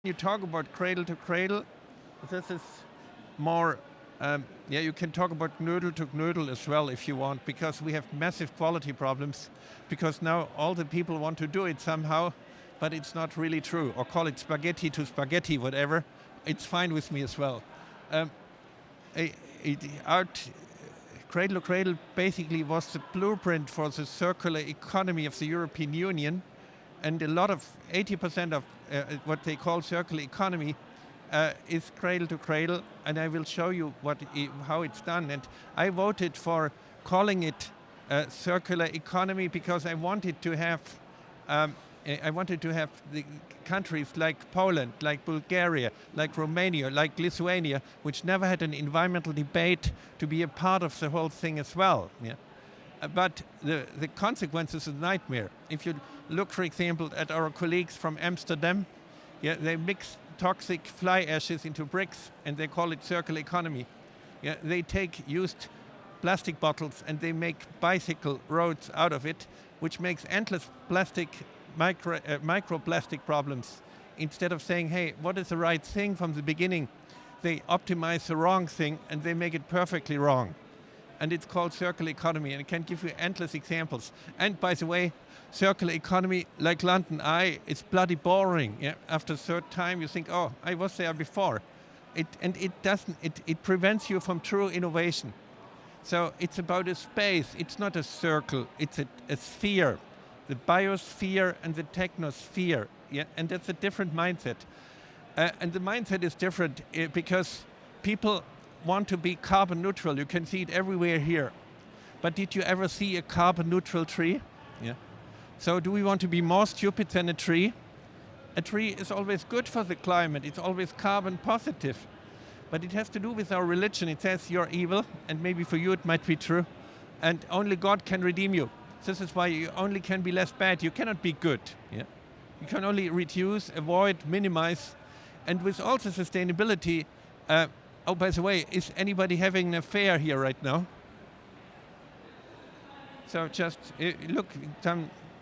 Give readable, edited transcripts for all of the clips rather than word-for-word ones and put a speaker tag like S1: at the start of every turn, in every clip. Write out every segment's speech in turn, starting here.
S1: you talk about cradle to cradle, this is more, yeah, you can talk about noodle to noodle as well if you want, because we have massive quality problems, because now all the people want to do it somehow, but it's not really true. Or call it spaghetti to spaghetti, whatever. It's fine with me as well. Um, Art Cradle to Cradle basically was the blueprint for the circular economy of the European Union, and a lot of 80% of what they call circular economy is cradle to cradle, and I will show you how it's done. And I voted for calling it circular economy because I wanted to have the countries like Poland, like Bulgaria, like Romania, like Lithuania, which never had an environmental debate, to be a part of the whole thing as well. Yeah? But the consequence is a nightmare. If you look, for example, at our colleagues from Amsterdam, yeah, they mix toxic fly ashes into bricks and they call it circular economy. Yeah, they take used plastic bottles and they make bicycle roads out of it, which makes endless microplastic problems. Instead of saying, hey, what is the right thing from the beginning, they optimize the wrong thing and they make it perfectly wrong. And it's called circular economy, and it can give you endless examples. And by the way, circular economy, like London Eye, is bloody boring. Yeah? After a third time, you think, oh, I was there before. It prevents you from true innovation. So it's about a space. It's not a circle. It's a sphere, the biosphere and the technosphere. Yeah? And that's a different mindset. And the mindset is different because people want to be carbon neutral. You can see it everywhere here. But did you ever see a carbon neutral tree? Yeah. So do we want to be more stupid than a tree? A tree is always good for the climate. It's always carbon positive. But it has to do with our religion. It says you're evil, and maybe for you it might be true, and only God can redeem you. This is why you only can be less bad. You cannot be good. Yeah? You can only reduce, avoid, minimize. And with also sustainability, oh, by the way, is anybody having an affair here right now? So just look,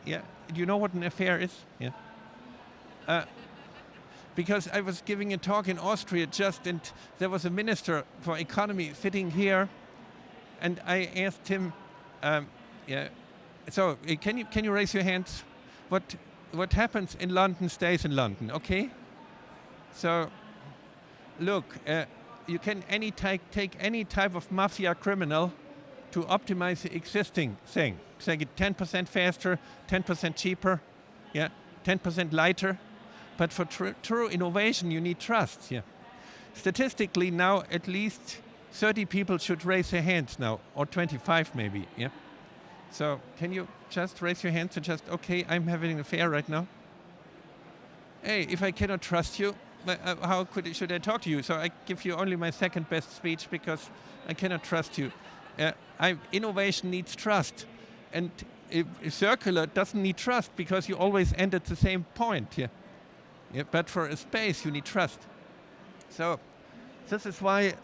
S1: yeah. Do you know what an affair is? Yeah. Because I was giving a talk in Austria and there was a minister for economy sitting here, and I asked him, yeah. So can you raise your hands? What happens in London stays in London, okay? So, look. You can take any type of mafia criminal to optimize the existing thing. Say it 10% faster, 10% cheaper, yeah, 10% lighter. But for true innovation, you need trust. Yeah. Statistically, now at least 30 people should raise their hands now, or 25 maybe. Yeah. So can you just raise your hands and just, okay, I'm having an affair right now. Hey, if I cannot trust you, how should I talk to you? So I give you only my second best speech because I cannot trust you. Innovation needs trust, and circular doesn't need trust because you always end at the same point. Yeah? Yeah, but for a space you need trust. So this is why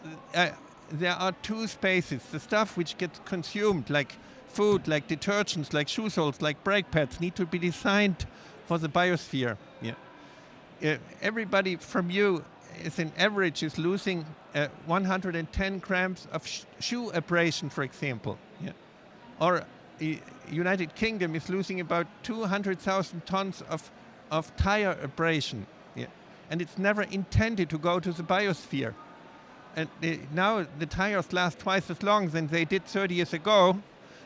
S1: there are two spaces. The stuff which gets consumed, like food, like detergents, like shoe soles, like brake pads, need to be designed for the biosphere. Yeah. Everybody from you is in average is losing 110 grams of shoe abrasion, for example. Yeah. Or United Kingdom is losing about 200,000 tons of tire abrasion. Yeah. And it's never intended to go to the biosphere. And now the tires last twice as long than they did 30 years ago.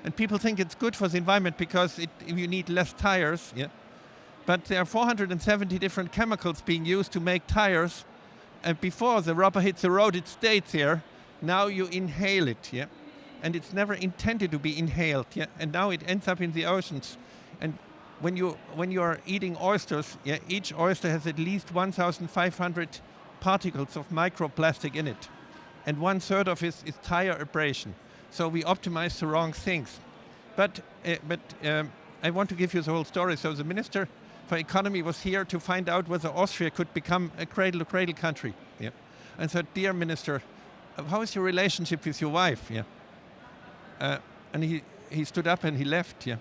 S1: And people think it's good for the environment because you need less tires. Yeah. But there are 470 different chemicals being used to make tires. And before the rubber hits the road, it stays there. Now you inhale it, yeah? And it's never intended to be inhaled, yeah? And now it ends up in the oceans. And when you are eating oysters, yeah, each oyster has at least 1,500 particles of microplastic in it. And 1/3 of it is tire abrasion. So we optimize the wrong things. But I want to give you the whole story. So the minister for economy was here to find out whether Austria could become a cradle-to-cradle country. Yeah. And said, dear minister, how is your relationship with your wife? Yeah. And he stood up and he left. Yeah.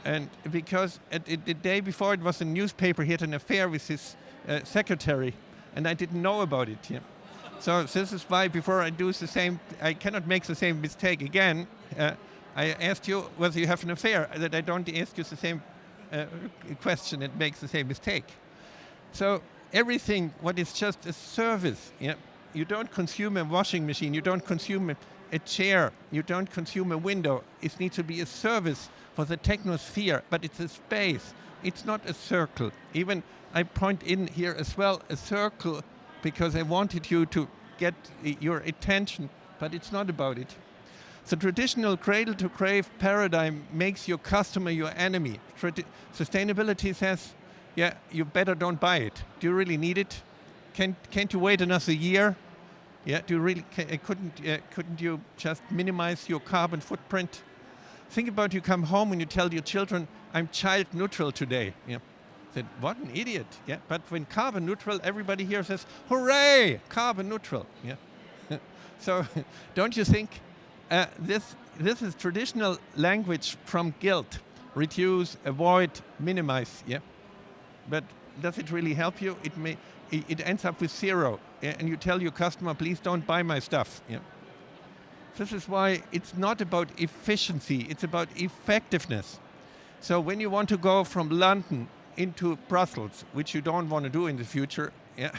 S1: And because the day before it was a newspaper, he had an affair with his secretary, and I didn't know about it. Yeah. So this is why before I do the same, I cannot make the same mistake again. I asked you whether you have an affair, that I don't ask you the same question and make the same mistake. So everything what is just a service, yeah, you don't consume a washing machine, you don't consume a chair, you don't consume a window. It needs to be a service for the technosphere, but it's a space. It's not a circle. Even I point in here as well, a circle, because I wanted you to get your attention, but it's not about it. The traditional cradle-to-grave paradigm makes your customer your enemy. Sustainability says, yeah, you better don't buy it. Do you really need it? Can't you wait another year? Yeah, do you really? Couldn't you just minimize your carbon footprint? Think about you come home and you tell your children, I'm child neutral today. Yeah. Said, what an idiot. Yeah. But when carbon neutral, everybody here says, hooray, carbon neutral. Yeah. So don't you think this is traditional language from guilt? Reduce, avoid, minimize. Yeah. But does it really help you? It ends up with zero. Yeah? And you tell your customer, please don't buy my stuff. Yeah. This is why it's not about efficiency, it's about effectiveness. So when you want to go from London into Brussels, which you don't want to do in the future, yeah,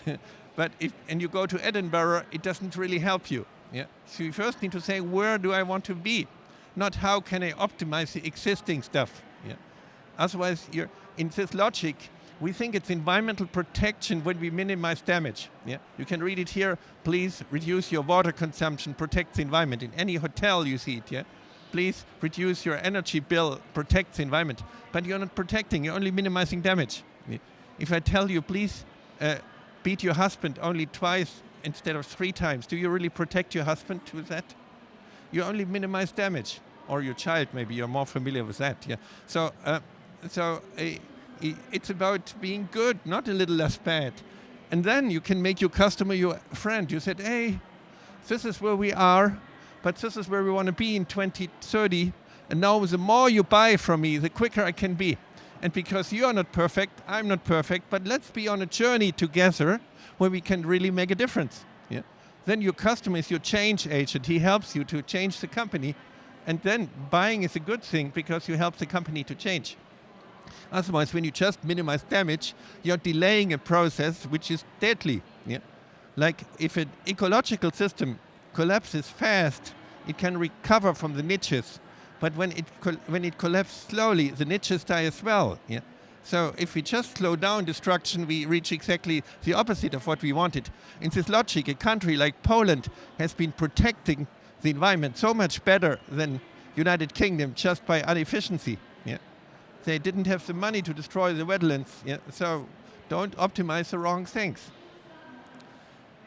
S1: but and you go to Edinburgh, it doesn't really help you. Yeah? So you first need to say, where do I want to be? Not how can I optimize the existing stuff. Yeah? Otherwise, in this logic, we think it's environmental protection when we minimize damage. Yeah? You can read it here, please reduce your water consumption, protect the environment. In any hotel you see it, yeah? Please reduce your energy bill, protect the environment. But you're not protecting, you're only minimizing damage. Yeah? If I tell you, please beat your husband only twice instead of 3 times, do you really protect your husband with that? You only minimize damage. Or your child, maybe you're more familiar with that. Yeah. So it's about being good, not a little less bad. And then you can make your customer your friend. You said, hey, this is where we are, but this is where we want to be in 2030. And now the more you buy from me, the quicker I can be. And because you are not perfect, I'm not perfect, but let's be on a journey together where we can really make a difference. Yeah? Then your customer is your change agent. He helps you to change the company. And then buying is a good thing because you help the company to change. Otherwise, when you just minimize damage, you're delaying a process which is deadly. Yeah? Like if an ecological system collapses fast, it can recover from the niches. But when it collapses slowly, the niches die as well. Yeah? So if we just slow down destruction, we reach exactly the opposite of what we wanted. In this logic, a country like Poland has been protecting the environment so much better than United Kingdom just by inefficiency. Yeah? They didn't have the money to destroy the wetlands. Yeah? So don't optimize the wrong things.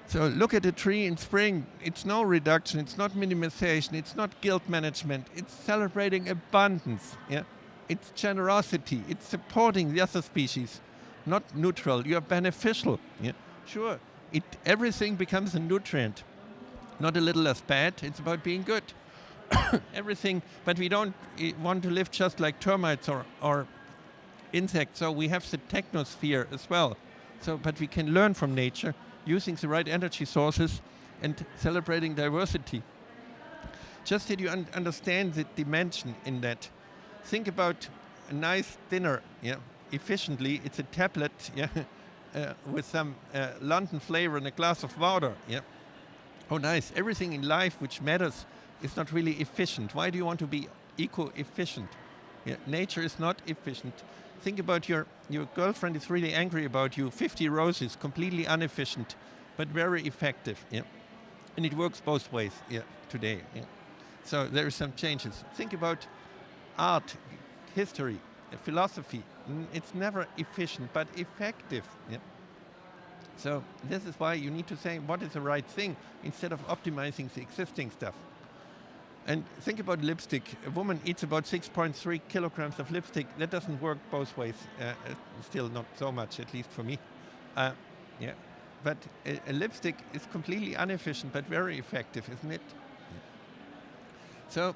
S1: So look at a tree in spring. It's no reduction, it's not minimization, it's not guilt management. It's celebrating abundance. Yeah? It's generosity. It's supporting the other species, not neutral. You're beneficial. Yeah? Sure, everything becomes a nutrient. Not a little less bad, it's about being good. Everything, but we don't want to live just like termites or insects, so we have the technosphere as well. So, but we can learn from nature, using the right energy sources and celebrating diversity. Just that you understand the dimension in that. Think about a nice dinner, yeah, efficiently. It's a tablet, yeah, with some London flavor and a glass of water, yeah. Oh, nice. Everything in life which matters is not really efficient. Why do you want to be eco-efficient? Yeah, nature is not efficient. Think about your girlfriend is really angry about you. 50 roses, completely inefficient, but very effective. Yeah, and it works both ways. Yeah, today. Yeah. So there are some changes. Think about art, history, philosophy. It's never efficient, but effective. Yeah. So this is why you need to say what is the right thing instead of optimizing the existing stuff. And think about lipstick. A woman eats about 6.3 kilograms of lipstick. That doesn't work both ways. Still not so much, at least for me. Yeah. But a lipstick is completely inefficient, but very effective, isn't it? Yeah. So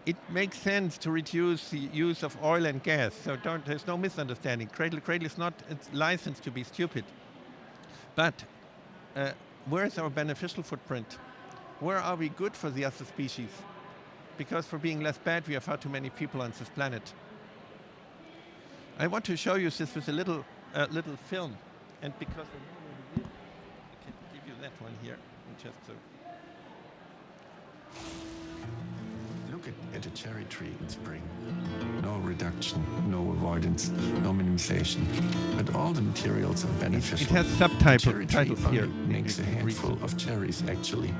S1: it makes sense to reduce the use of oil and gas. So there's no misunderstanding. Cradle is not licensed to be stupid. But where is our beneficial footprint? Where are we good for the other species? Because for being less bad, we have far too many people on this planet. I want to show you this with a little film, and because I can give you that one here, just so.
S2: Look at a cherry tree in spring. No reduction, no avoidance, no minimization, but all the materials are beneficial.
S1: It has subtitles
S2: here.
S1: here.
S2: Makes a handful of cherries actually,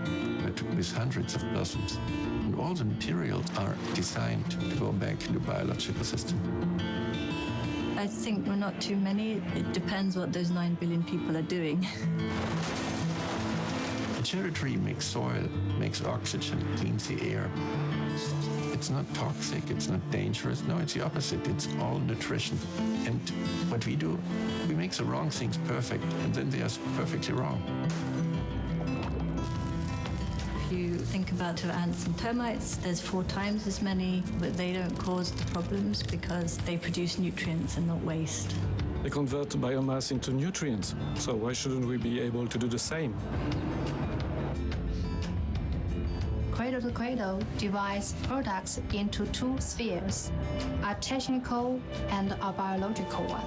S2: but with hundreds of blossoms. And all the materials are designed to go back in the biological system.
S3: I think we're not too many. It depends what those 9 billion people are doing.
S2: A cherry tree makes soil, makes oxygen, cleans the air. It's not toxic, it's not dangerous. No, it's the opposite. It's all nutrition. And what we do, we make the wrong things perfect, and then they are perfectly wrong.
S3: If you think about ants and termites, there's 4 times as many, but they don't cause the problems because they produce nutrients and not waste.
S4: They convert biomass into nutrients, so why shouldn't we be able to do the same?
S5: Cradle to Cradle divides products into 2 spheres, a technical and a biological one.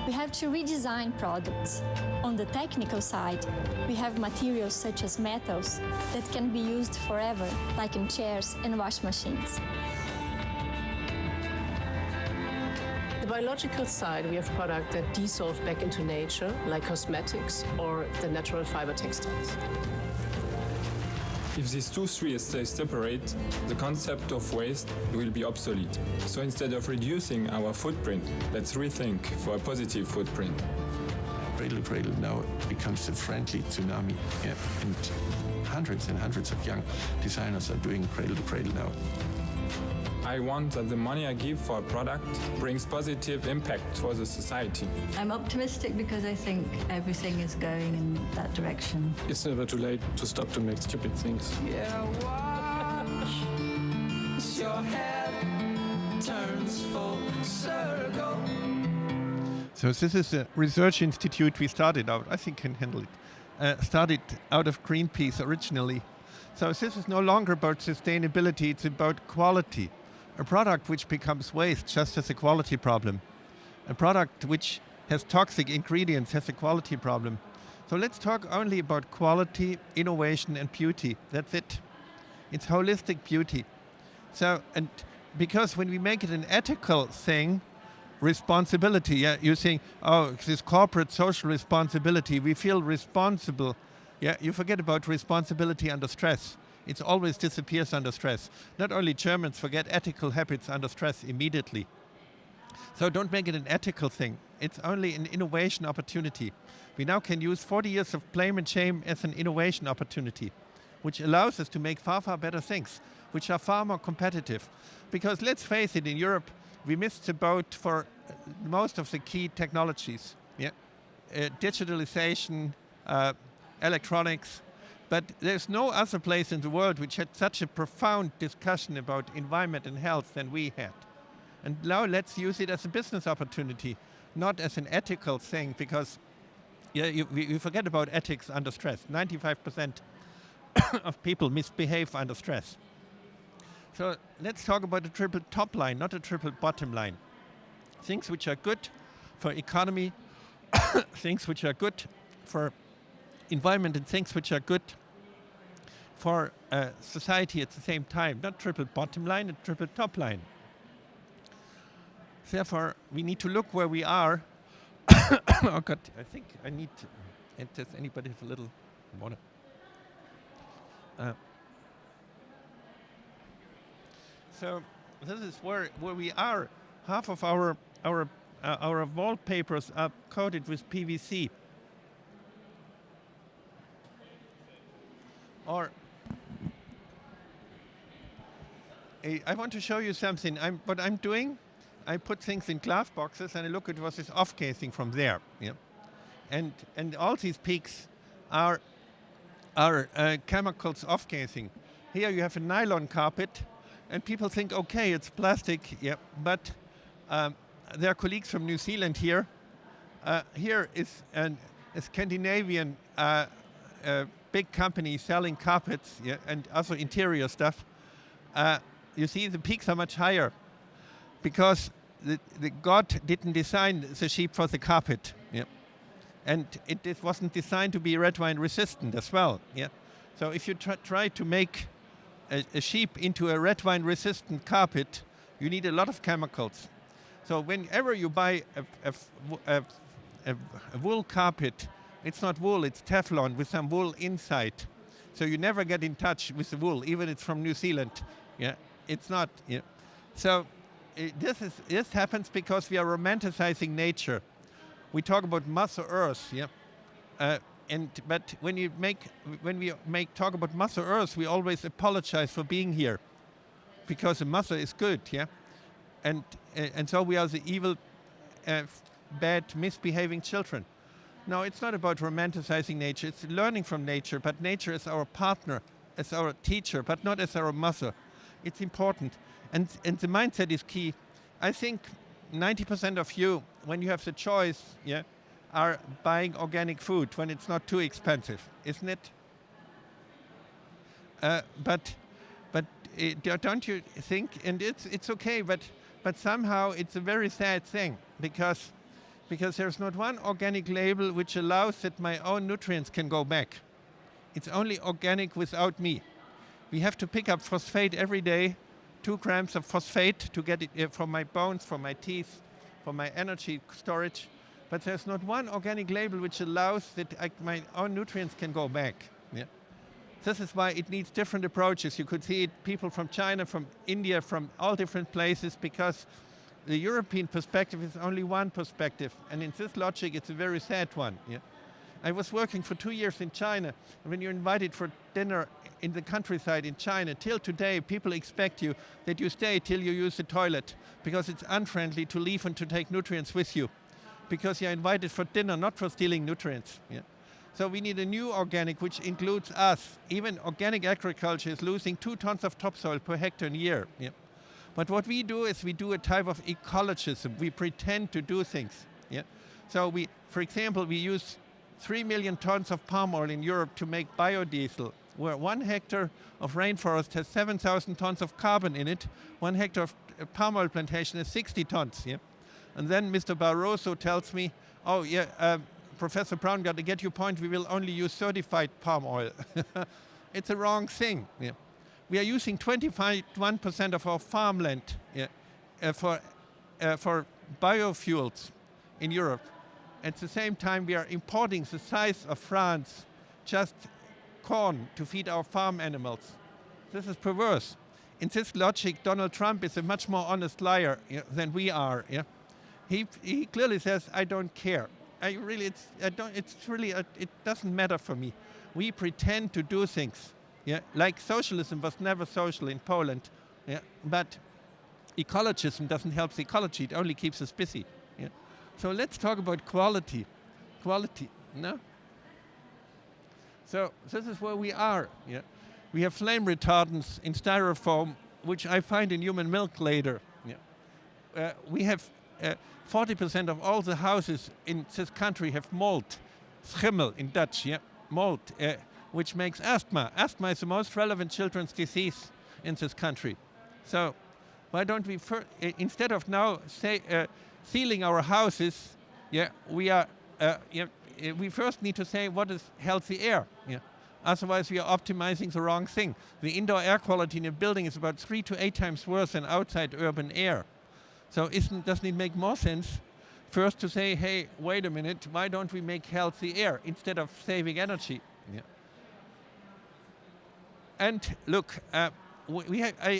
S6: We have to redesign products. On the technical side, we have materials such as metals that can be used forever, like in chairs and wash machines.
S7: The biological side, we have products that dissolve back into nature, like cosmetics or the natural fiber textiles.
S8: If these 2 spheres stay separate, the concept of waste will be obsolete. So instead of reducing our footprint, let's rethink for a positive footprint.
S2: Cradle to Cradle now becomes a friendly tsunami, and hundreds and hundreds of young designers are doing Cradle to Cradle now.
S8: I want that the money I give for a product brings positive impact for the society.
S3: I'm optimistic because I think everything is going in that direction.
S4: It's never too late to stop to make stupid things.
S9: Yeah, watch as your head turns full circle.
S1: So this is a research institute we started out, I think can handle it, started out of Greenpeace originally. So this is no longer about sustainability, it's about quality. A product which becomes waste just has a quality problem. A product which has toxic ingredients has a quality problem. So let's talk only about quality, innovation and beauty. That's it. It's holistic beauty. So, and because when we make it an ethical thing, responsibility, yeah, you're saying, oh, this corporate social responsibility, we feel responsible. Yeah, you forget about responsibility under stress. It always disappears under stress. Not only Germans forget ethical habits under stress immediately. So don't make it an ethical thing. It's only an innovation opportunity. We now can use 40 years of blame and shame as an innovation opportunity, which allows us to make far, far better things, which are far more competitive. Because let's face it, in Europe, we missed the boat for most of the key technologies. Yeah, digitalization, electronics, but there's no other place in the world which had such a profound discussion about environment and health than we had. And now let's use it as a business opportunity, not as an ethical thing, because we forget about ethics under stress. 95% of people misbehave under stress. So let's talk about a triple top line, not a triple bottom line. Things which are good for economy, things which are good for environment, and things which are good for society at the same time, not triple bottom line and triple top line. Therefore, we need to look where we are. Oh God, I think I need to, does anybody have a little water? So this is where we are. Half of our wallpapers are coated with PVC. Or I want to show you something. What I'm doing, I put things in glass boxes and I look at what is off casing from there. Yeah, and all these peaks are chemicals off casing. Here you have a nylon carpet, And people think, okay, it's plastic, yeah, but there are colleagues from New Zealand here. Here is a Scandinavian big company selling carpets, yeah, and also interior stuff. You see, the peaks are much higher because the God didn't design the sheep for the carpet, yeah, and it wasn't designed to be red wine resistant as well, yeah. So if you try to make a sheep into a red wine resistant carpet, you need a lot of chemicals. So whenever you buy a wool carpet, it's not wool, it's Teflon with some wool inside. So you never get in touch with the wool, even it's from New Zealand. Yeah, it's not. Yeah. So this happens because we are romanticizing nature. We talk about Mother Earth. Yeah. But when we talk about Mother Earth, we always apologize for being here, because the mother is good, yeah, and so we are the evil, bad, misbehaving children. No, it's not about romanticizing nature. It's learning from nature, but nature is our partner, as our teacher, but not as our mother. It's important, and the mindset is key. I think 90% of you, when you have the choice, yeah, are buying organic food when it's not too expensive, isn't it? But don't you think? And it's okay, but somehow it's a very sad thing because there's not one organic label which allows that my own nutrients can go back. It's only organic without me. We have to pick up phosphate every day, 2 grams of phosphate to get it from my bones, from my teeth, from my energy storage. But there's not one organic label which allows that my own nutrients can go back. Yeah. This is why it needs different approaches. You could see it, people from China, from India, from all different places, because the European perspective is only one perspective. And in this logic, it's a very sad one. Yeah. I was working for 2 years in China. And when you're invited for dinner in the countryside in China, till today, people expect you that you stay till you use the toilet, because it's unfriendly to leave and to take nutrients with you, because you're invited for dinner, not for stealing nutrients. Yeah? So we need a new organic, which includes us. Even organic agriculture is losing 2 tons of topsoil per hectare a year. Yeah? But what we do is we do a type of ecologism. We pretend to do things. Yeah? So for example, we use 3 million tons of palm oil in Europe to make biodiesel, where 1 hectare of rainforest has 7,000 tons of carbon in it. 1 hectare of palm oil plantation has 60 tons. Yeah? And then Mr. Barroso tells me, oh yeah, Professor Braungart, to get your point, we will only use certified palm oil. It's a wrong thing. Yeah. We are using 21% of our farmland, yeah, for biofuels in Europe. At the same time, we are importing the size of France, just corn to feed our farm animals. This is perverse. In this logic, Donald Trump is a much more honest liar, yeah, than we are. Yeah? He clearly says, I don't care. It doesn't matter for me. We pretend to do things. Yeah? Like socialism was never social in Poland. Yeah? But ecologism doesn't help the ecology, it only keeps us busy. Yeah? So let's talk about quality. Quality, no? So this is where we are. Yeah? We have flame retardants in styrofoam, which I find in human milk later. Yeah? We have 40% of all the houses in this country have mold, schimmel in Dutch, yeah, mold, which makes asthma. Asthma is the most relevant children's disease in this country. So why don't we, instead of now sealing our houses, yeah, we first need to say what is healthy air. Yeah. Otherwise, we are optimizing the wrong thing. The indoor air quality in a building is about 3 to 8 times worse than outside urban air. So doesn't it make more sense first to say, hey, wait a minute, why don't we make healthy air instead of saving energy? Yeah. And look, I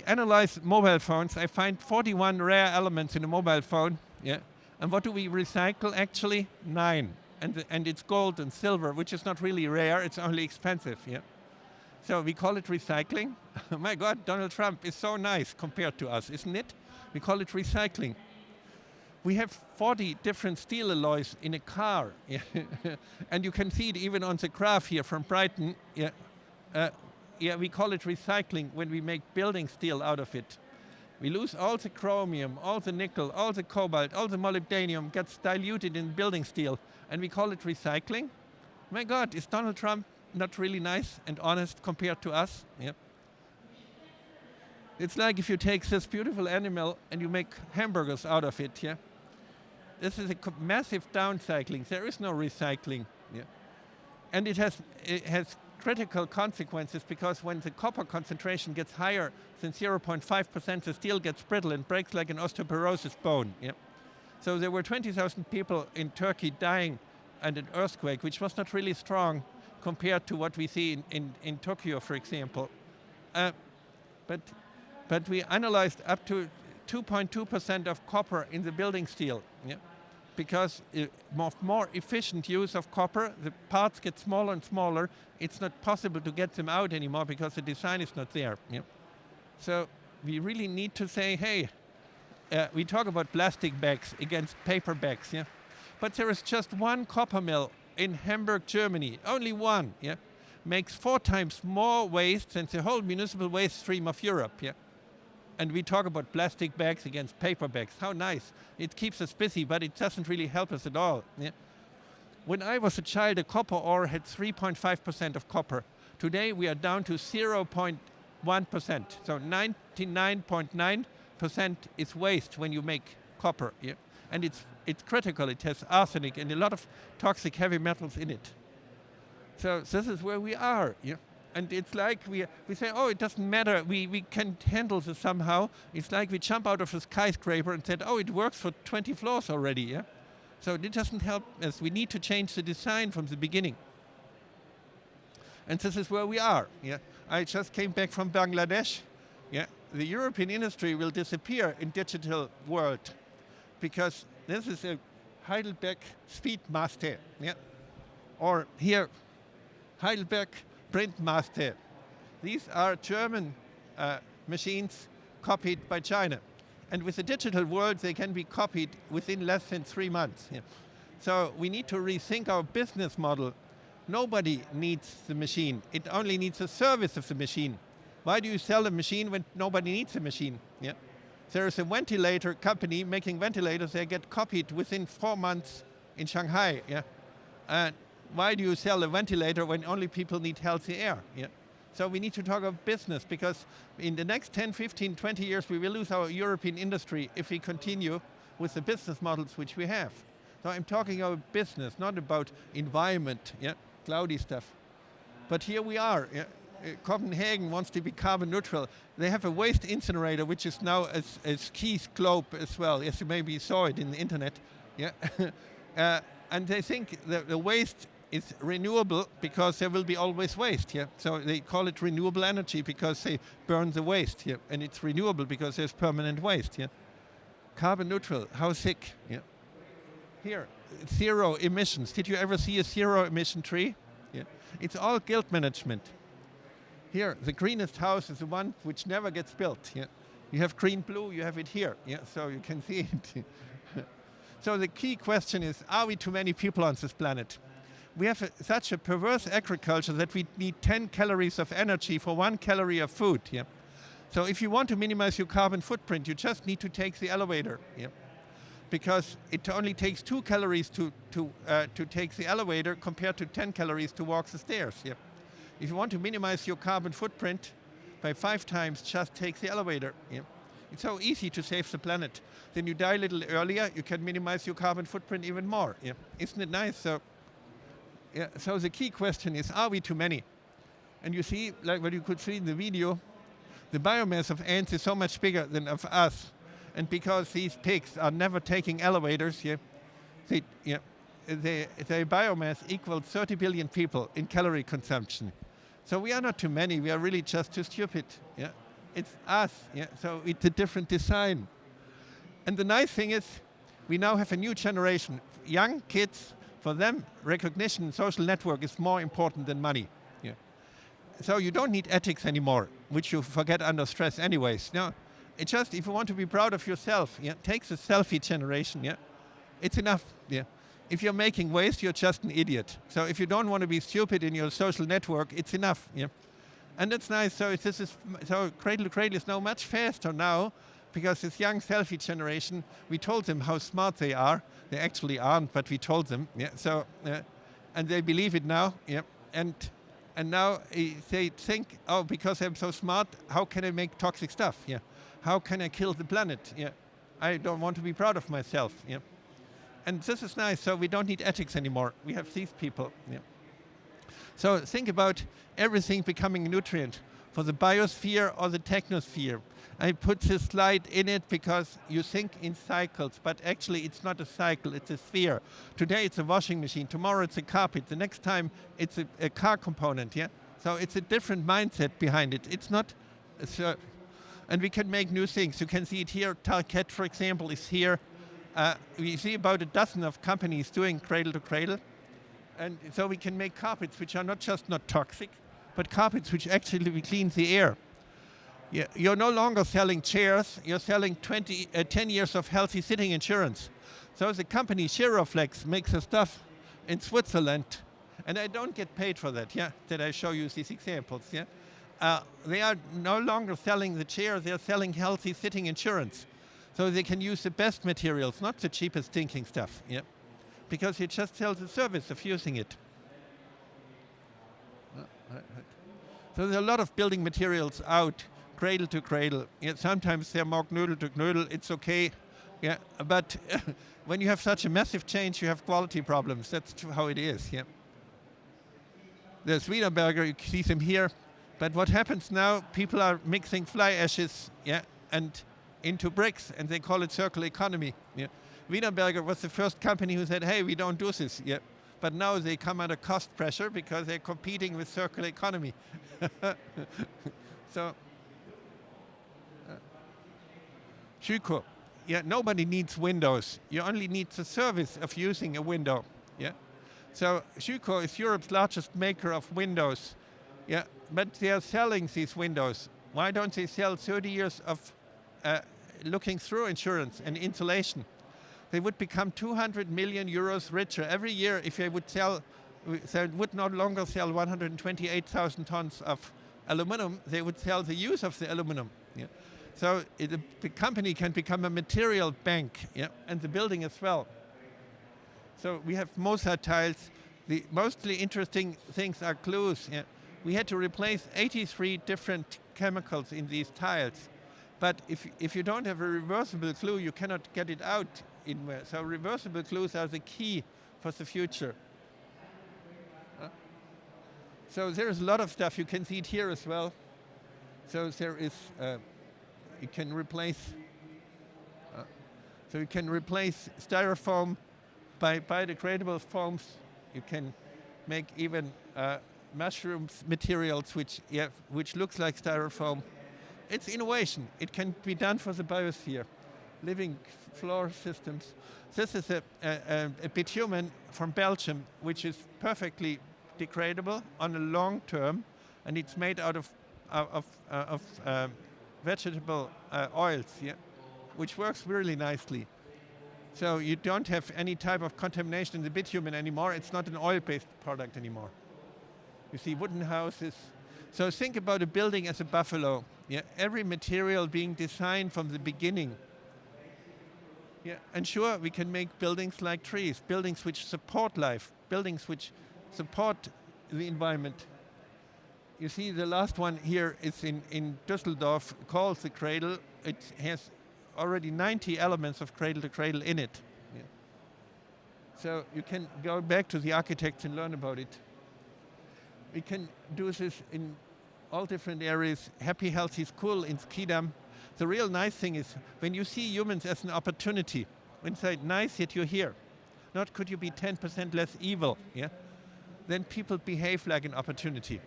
S1: analyze mobile phones. I find 41 rare elements in a mobile phone. Yeah. And what do we recycle actually? 9. And it's gold and silver, which is not really rare, it's only expensive. Yeah. So we call it recycling. Oh my God, Donald Trump is so nice compared to us, isn't it? We call it recycling. We have 40 different steel alloys in a car. Yeah. And you can see it even on the graph here from Brighton. Yeah. we call it recycling when we make building steel out of it. We lose all the chromium, all the nickel, all the cobalt, all the molybdenum gets diluted in building steel, and we call it recycling. My God, is Donald Trump not really nice and honest compared to us? Yeah. It's like if you take this beautiful animal and you make hamburgers out of it. Yeah. This is a massive downcycling. There is no recycling. Yeah. And it has critical consequences, because when the copper concentration gets higher than 0.5%, the steel gets brittle and breaks like an osteoporosis bone. Yeah? So there were 20,000 people in Turkey dying and an earthquake, which was not really strong compared to what we see in Tokyo, for example. But we analyzed up to 2.2% of copper in the building steel. Yeah? Because more efficient use of copper, the parts get smaller and smaller. It's not possible to get them out anymore because the design is not there. Yeah. So we really need to say, hey, we talk about plastic bags against paper bags, yeah. But there is just one copper mill in Hamburg, Germany, only one, yeah, makes 4 times more waste than the whole municipal waste stream of Europe, yeah. And we talk about plastic bags against paper bags. How nice. It keeps us busy, but it doesn't really help us at all. Yeah? When I was a child, a copper ore had 3.5% of copper. Today, we are down to 0.1%. So 99.9% is waste when you make copper. Yeah? And it's critical. It has arsenic and a lot of toxic heavy metals in it. So this is where we are. Yeah? And it's like we say, oh, it doesn't matter, we can handle this somehow. It's like we jump out of a skyscraper and said, oh, it works for 20 floors already, yeah? So it doesn't help us. We need to change the design from the beginning. And this is where we are, yeah? I just came back from Bangladesh, yeah? The European industry will disappear in digital world because this is a Heidelberg Speedmaster, yeah? Or here, Heidelberg Printmaster. These are German machines copied by China. And with the digital world, they can be copied within less than 3 months. Yeah. So we need to rethink our business model. Nobody needs the machine. It only needs the service of the machine. Why do you sell a machine when nobody needs a machine? Yeah. There is a ventilator company making ventilators. They get copied within 4 months in Shanghai. Yeah. And why do you sell a ventilator when only people need healthy air? Yeah? So we need to talk about business, because in the next 10, 15, 20 years, we will lose our European industry if we continue with the business models which we have. So I'm talking about business, not about environment, yeah? Cloudy stuff. But here we are. Yeah? Copenhagen wants to be carbon neutral. They have a waste incinerator, which is now a ski slope as well. Yes, you maybe saw it in the internet. Yeah. And they think that the waste is renewable because there will be always waste, yeah? So they call it renewable energy because they burn the waste, yeah? And it's renewable because there's permanent waste, yeah? Carbon neutral, how sick, yeah? Here, 0 emissions. Did you ever see a 0 emission tree? Yeah. It's all guilt management. Here, the greenest house is the one which never gets built, yeah? You have green blue, you have it here, yeah? So you can see it. So the key question is, are we too many people on this planet? We have such a perverse agriculture that we need 10 calories of energy for 1 calorie of food. Yeah? So if you want to minimize your carbon footprint, you just need to take the elevator. Yeah? Because it only takes 2 calories to take the elevator compared to 10 calories to walk the stairs. Yeah? If you want to minimize your carbon footprint by 5 times, just take the elevator. Yeah? It's so easy to save the planet. Then you die a little earlier, you can minimize your carbon footprint even more. Yeah? Isn't it nice? So the key question is, are we too many? And you see, like what you could see in the video, the biomass of ants is so much bigger than of us. And because these pigs are never taking elevators, yeah, their biomass equals 30 billion people in calorie consumption. So we are not too many, we are really just too stupid. Yeah? It's us, yeah? So it's a different design. And the nice thing is, we now have a new generation, young kids. For them, recognition and social network is more important than money. Yeah. So you don't need ethics anymore, which you forget under stress anyways. No, it's just, if you want to be proud of yourself, yeah, take the selfie generation. Yeah, it's enough. Yeah. If you're making waste, you're just an idiot. So if you don't want to be stupid in your social network, it's enough. Yeah. And that's nice. So so Cradle to Cradle is now much faster now, because this young selfie generation, we told them how smart they are. They actually aren't, but we told them. Yeah. So and they believe it now. Yeah. And now they think, oh, because I'm so smart, how can I make toxic stuff? Yeah. How can I kill the planet? Yeah. I don't want to be proud of myself. Yeah. And this is nice. So we don't need ethics anymore. We have these people. Yeah. So think about everything becoming a nutrient for the biosphere or the technosphere. I put this slide in it because you think in cycles, but actually it's not a cycle, it's a sphere. Today it's a washing machine, tomorrow it's a carpet, the next time it's a car component, yeah? So it's a different mindset behind it. It's not, and we can make new things. You can see it here, Target, for example, is here. We see about a dozen of companies doing cradle to cradle. And so we can make carpets which are not just not toxic, but carpets which actually clean the air. Yeah, you're no longer selling chairs, you're selling 10 years of healthy sitting insurance. So the company Sheroflex makes the stuff in Switzerland, and I don't get paid for that, yeah, that I show you these examples, yeah. They are no longer selling the chair, they're selling healthy sitting insurance. So they can use the best materials, not the cheapest thinking stuff, yeah. Because you just sell the service of using it. So there's a lot of building materials out, cradle to cradle. Yeah, sometimes they're more knödel to knödel, it's okay. Yeah, but when you have such a massive change, you have quality problems. That's how it is, yeah. There's Wienerberger, you see them here. But what happens now, people are mixing fly ashes, yeah, and into bricks, and they call it circular economy. Yeah. Wienerberger was the first company who said, hey, we don't do this. Yeah. But now they come under cost pressure because they're competing with circular economy. So, Schüco, yeah, nobody needs windows. You only need the service of using a window. Yeah. So Schüco is Europe's largest maker of windows. Yeah, but they are selling these windows. Why don't they sell 30 years of looking through insurance and insulation? They would become 200 million euros richer every year if they would they would no longer sell 128,000 tons of aluminum, they would sell the use of the aluminum. Yeah. So the company can become a material bank, yeah, and the building as well. So we have Mozart tiles. The mostly interesting things are glues. Yeah. We had to replace 83 different chemicals in these tiles. But if you don't have a reversible glue, you cannot get it out. So reversible glues are the key for the future. So there's a lot of stuff. You can see it here as well. So there is, you can replace styrofoam by biodegradable foams. You can make even mushrooms materials which looks like styrofoam. It's innovation. It can be done for the biosphere. Living floor systems. This is a bitumen from Belgium, which is perfectly degradable on a long term, and it's made out of vegetable oils, yeah, which works really nicely. So you don't have any type of contamination in the bitumen anymore. It's not an oil-based product anymore. You see wooden houses. So think about a building as a buffalo. Yeah, every material being designed from the beginning. Yeah, and sure, we can make buildings like trees, buildings which support life, buildings which support the environment. You see, the last one here is in Düsseldorf, called the Cradle. It has already 90 elements of cradle to cradle in it. Yeah. So you can go back to the architects and learn about it. We can do this in all different areas. Happy, healthy school in Schiedam. The real nice thing is when you see humans as an opportunity, when you say, nice that you're here, not could you be 10% less evil, yeah? Then people behave like an opportunity.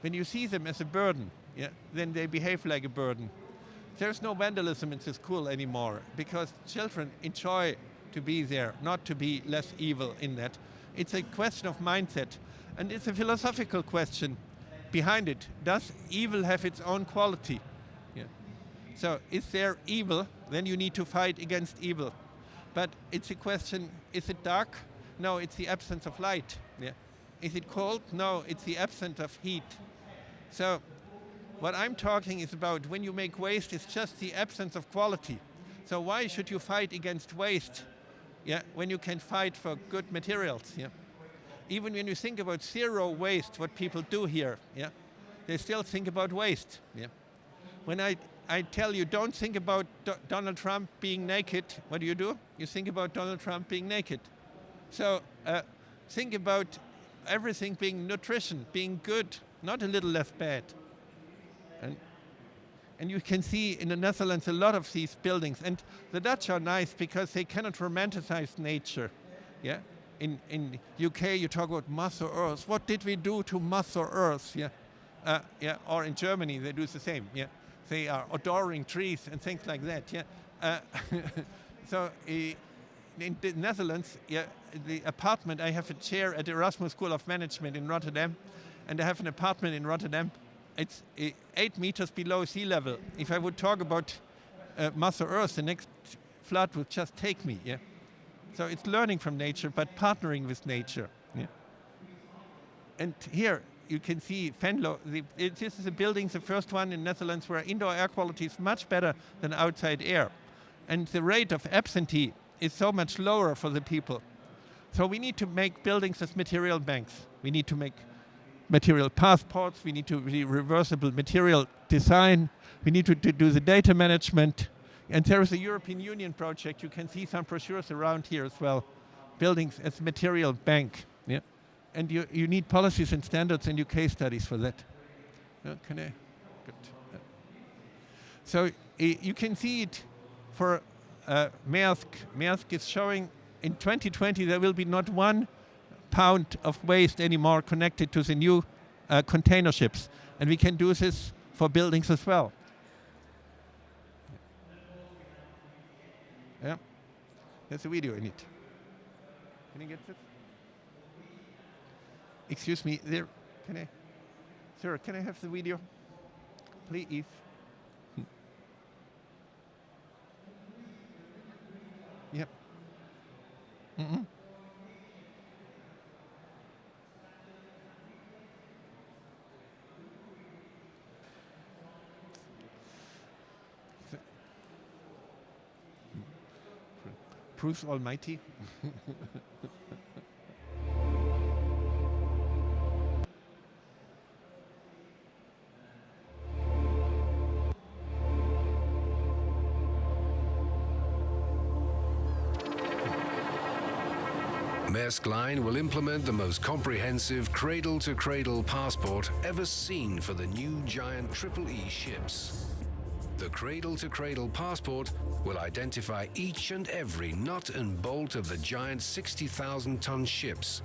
S1: When you see them as a burden, yeah, then they behave like a burden. There's no vandalism in the school anymore because children enjoy to be there, not to be less evil in that. It's a question of mindset, and it's a philosophical question behind it. Does evil have its own quality? Yeah. So is there evil? Then you need to fight against evil. But it's a question, is it dark? No, it's the absence of light. Yeah. Is it cold? No, it's the absence of heat. So What I'm talking is about when you make waste, it's just the absence of quality. So why should you fight against waste, yeah, when you can fight for good materials? Yeah? Even when you think about zero waste, what people do here, yeah, they still think about waste. Yeah? When I tell you don't think about Donald Trump being naked, what do? You think about Donald Trump being naked. So think about everything being nutrition, being good, not a little less bad. And you can see in the Netherlands a lot of these buildings. And the Dutch are nice because they cannot romanticize nature. Yeah? In UK you talk about Mother Earth. What did we do to Mother Earth? Yeah? Yeah. Or in Germany they do the same. Yeah? They are adoring trees and things like that. Yeah? So in the Netherlands, yeah, the apartment, I have a chair at Erasmus School of Management in Rotterdam, and I have an apartment in Rotterdam. It's 8 meters below sea level. If I would talk about Mother Earth, the next flood would just take me. Yeah? So it's learning from nature, but partnering with nature. Yeah? And here you can see Venlo. This is a building, the first one in Netherlands, where indoor air quality is much better than outside air. And the rate of absentee is so much lower for the people. So we need to make buildings as material banks. We need to make material passports, we need to do reversible material design, we need to do the data management, and there is a European Union project. You can see some brochures around here as well. Buildings as material bank, yeah, and you need policies and standards and case studies for that. Can I? Good. So you can see it for Maersk. Maersk is showing in 2020 there will be not 1 pound of waste anymore connected to the new container ships. And we can do this for buildings as well. Yeah, there's a video in it. Can you get this? Excuse me, there, can I? Sir, can I have the video? Please. Yep. Mm-mm. Bruce Almighty.
S10: Maersk Line will implement the most comprehensive cradle-to-cradle passport ever seen for the new giant EEE ships. The cradle-to-cradle passport will identify each and every nut and bolt of the giant 60,000-ton ships,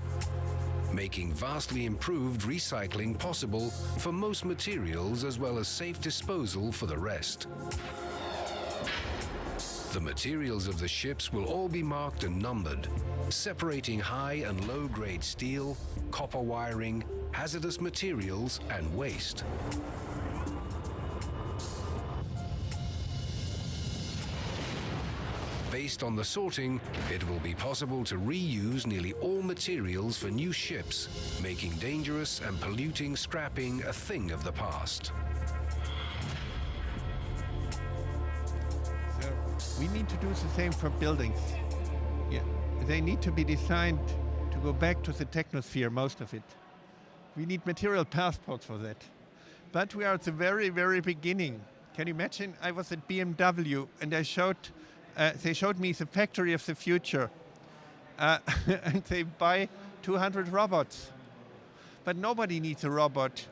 S10: making vastly improved recycling possible for most materials as well as safe disposal for the rest. The materials of the ships will all be marked and numbered, separating high and low-grade steel, copper wiring, hazardous materials, and waste. Based on the sorting, it will be possible to reuse nearly all materials for new ships, making dangerous and polluting scrapping a thing of the past.
S1: So we need to do the same for buildings. Yeah. They need to be designed to go back to the technosphere, most of it. We need material passports for that. But we are at the very, very beginning. Can you imagine? I was at BMW and they showed me the factory of the future. And they buy 200 robots. But nobody needs a robot.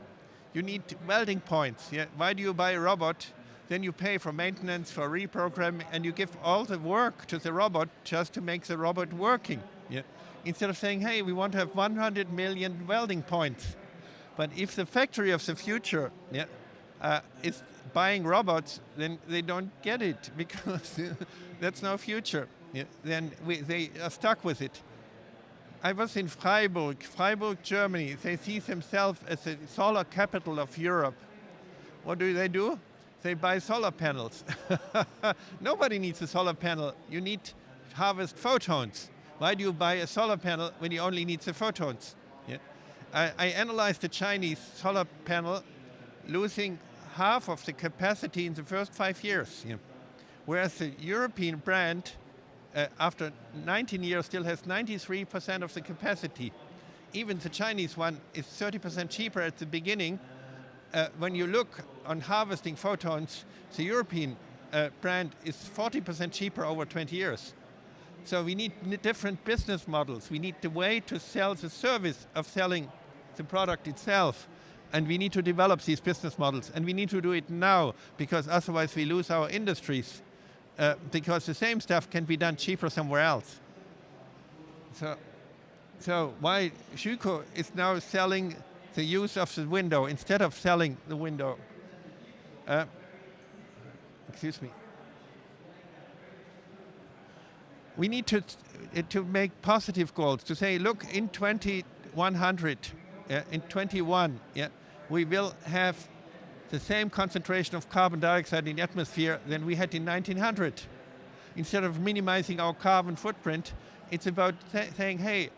S1: You need welding points. Yeah? Why do you buy a robot? Then you pay for maintenance, for reprogramming, and you give all the work to the robot just to make the robot working. Yeah? Instead of saying, hey, we want to have 100 million welding points. But if the factory of the future is buying robots, then they don't get it because that's no future. Yeah? Then they are stuck with it. I was in Freiburg, Germany. They see themselves as the solar capital of Europe. What do? They buy solar panels. Nobody needs a solar panel. You need to harvest photons. Why do you buy a solar panel when you only need the photons? Yeah? I analyzed the Chinese solar panel, losing half of the capacity in the first 5 years. Yeah. Whereas the European brand, after 19 years, still has 93% of the capacity. Even the Chinese one is 30% cheaper at the beginning. When you look on harvesting photons, the European brand is 40% cheaper over 20 years. So we need different business models. We need the way to sell the service of selling the product itself. And we need to develop these business models. And we need to do it now, because otherwise we lose our industries. Because the same stuff can be done cheaper somewhere else. So why Schüco is now selling the use of the window instead of selling the window. Excuse me. We need to make positive goals, to say, look, in 2100, in 21, we will have the same concentration of carbon dioxide in the atmosphere than we had in 1900. Instead of minimizing our carbon footprint, it's about saying, hey,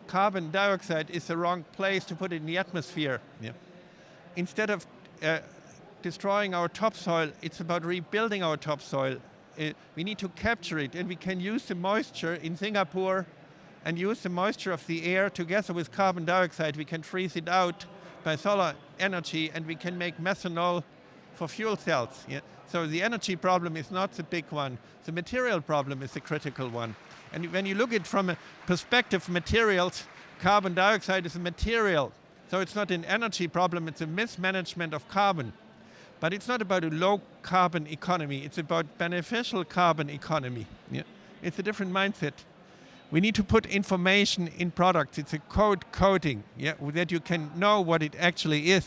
S1: carbon dioxide is the wrong place to put it in the atmosphere. Instead of destroying our topsoil, it's about rebuilding our topsoil. We need to capture it, and we can use the moisture in Singapore and use the moisture of the air together with carbon dioxide. We can freeze it out by solar energy, and we can make methanol for fuel cells. So the energy problem is not the big one. The material problem is the critical one. And when you look at it from a perspective of materials, carbon dioxide is a material. So it's not an energy problem, it's a mismanagement of carbon. But it's not about a low carbon economy, it's about beneficial carbon economy. It's a different mindset. We need to put information in products. It's a coding, that you can know what it actually is.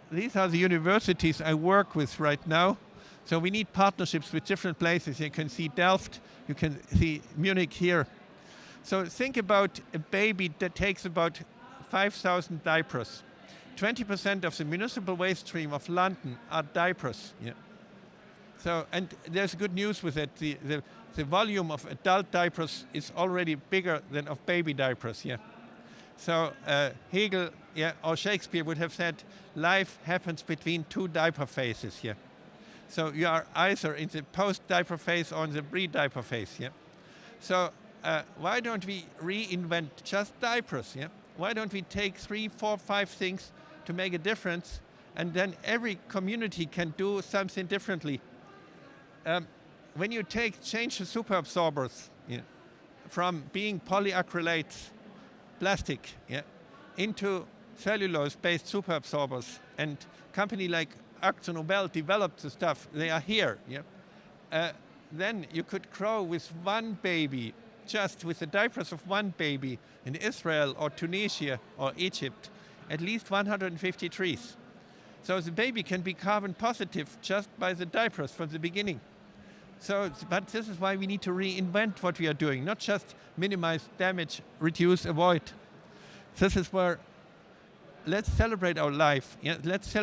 S1: These are the universities I work with right now. So we need partnerships with different places. You can see Delft, you can see Munich here. So think about a baby that takes about 5,000 diapers. 20% of the municipal waste stream of London are diapers. So, and there's good news with it. The volume of adult diapers is already bigger than of baby diapers. So Hegel or Shakespeare would have said, life happens between two diaper phases. So you are either in the post-diaper phase or in the pre-diaper phase. So why don't we reinvent just diapers? Why don't we take 3, 4, 5 things to make a difference, and then every community can do something differently. When you change the superabsorbers from being polyacrylates, plastic, into cellulose-based superabsorbers, and company like AkzoNobel developed the stuff, they are here. Then you could grow with one baby, just with the diapers of one baby in Israel or Tunisia or Egypt, at least 150 trees. So the baby can be carbon positive just by the diapers from the beginning. So, but this is why we need to reinvent what we are doing, not just minimize damage, reduce, avoid. This is where, let's celebrate our life. Let's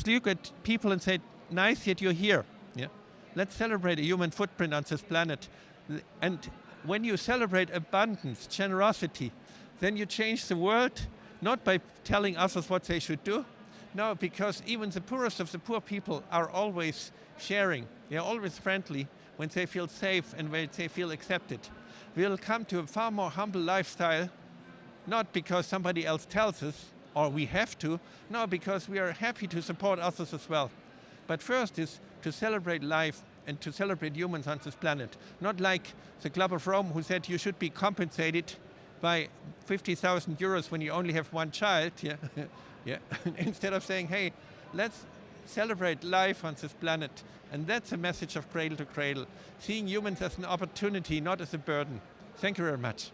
S1: look at people and say, nice that you're here. Let's celebrate a human footprint on this planet. And when you celebrate abundance, generosity, then you change the world, not by telling others what they should do. No, because even the poorest of the poor people are always sharing. They're always friendly when they feel safe and when they feel accepted. We'll come to a far more humble lifestyle, not because somebody else tells us, or we have to, no, because we are happy to support others as well. But first is to celebrate life and to celebrate humans on this planet. Not like the Club of Rome, who said you should be compensated by 50,000 euros when you only have one child. Instead of saying, hey, let's celebrate life on this planet. And that's a message of Cradle to Cradle, seeing humans as an opportunity, not as a burden. Thank you very much.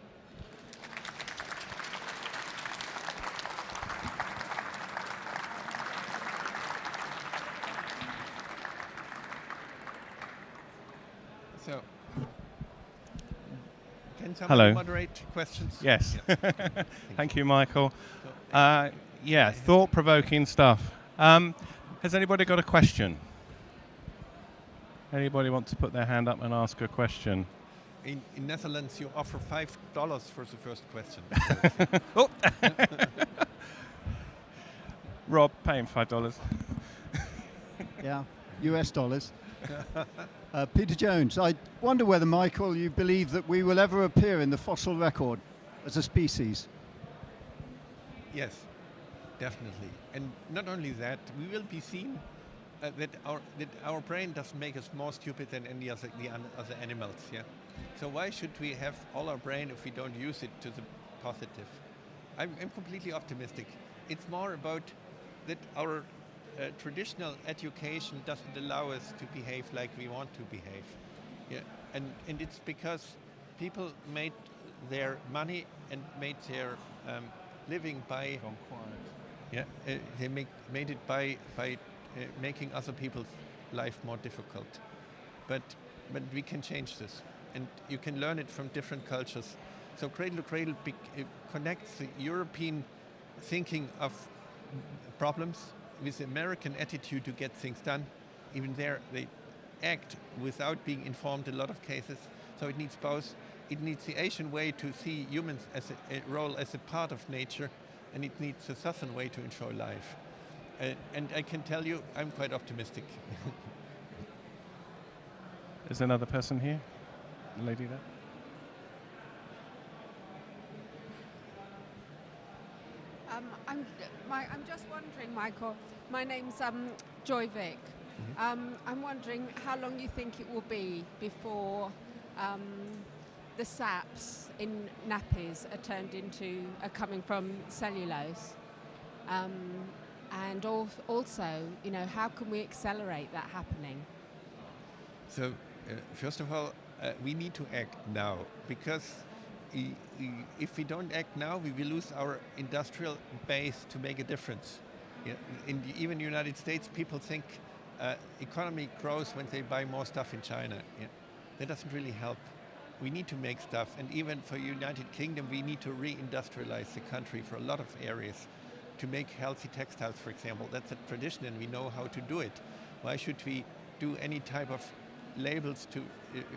S1: So, can someone moderate questions?
S11: Yes. Thank you, Michael. Thought-provoking stuff. Has anybody got a question? Anybody want to put their hand up and ask a question?
S1: In Netherlands, you offer $5 for the first question.
S11: Rob, pay him $5.
S12: Yeah, US dollars. Peter Jones, I wonder whether, Michael, you believe that we will ever appear in the fossil record as a species?
S1: Yes, definitely. And not only that, we will be seen that our brain doesn't make us more stupid than any other animals. Yeah. So why should we have all our brain if we don't use it to the positive? I'm completely optimistic. It's more about that our traditional education doesn't allow us to behave like we want to behave. Yeah. And it's because people made their money and made their living by they made it by making other people's life more difficult. But we can change this, and you can learn it from different cultures. So Cradle to Cradle connects the European thinking of problems with the American attitude to get things done. Even there, they act without being informed in a lot of cases. So it needs both. It needs the Asian way to see humans as a role as a part of nature, and it needs the Southern way to enjoy life. And I can tell you, I'm quite optimistic.
S11: There's another person here, the lady there.
S13: I'm just wondering, Michael, my name's Joy Vick. I'm wondering how long you think it will be before the saps in nappies are coming from cellulose. And also, how can we accelerate that happening?
S1: So, first of all, we need to act now, because if we don't act now, we will lose our industrial base to make a difference. Yeah, even the United States, people think economy grows when they buy more stuff in China. Yeah, that doesn't really help. We need to make stuff, and even for United Kingdom, we need to re-industrialize the country for a lot of areas to make healthy textiles, for example. That's a tradition, and we know how to do it. Why should we do any type of labels to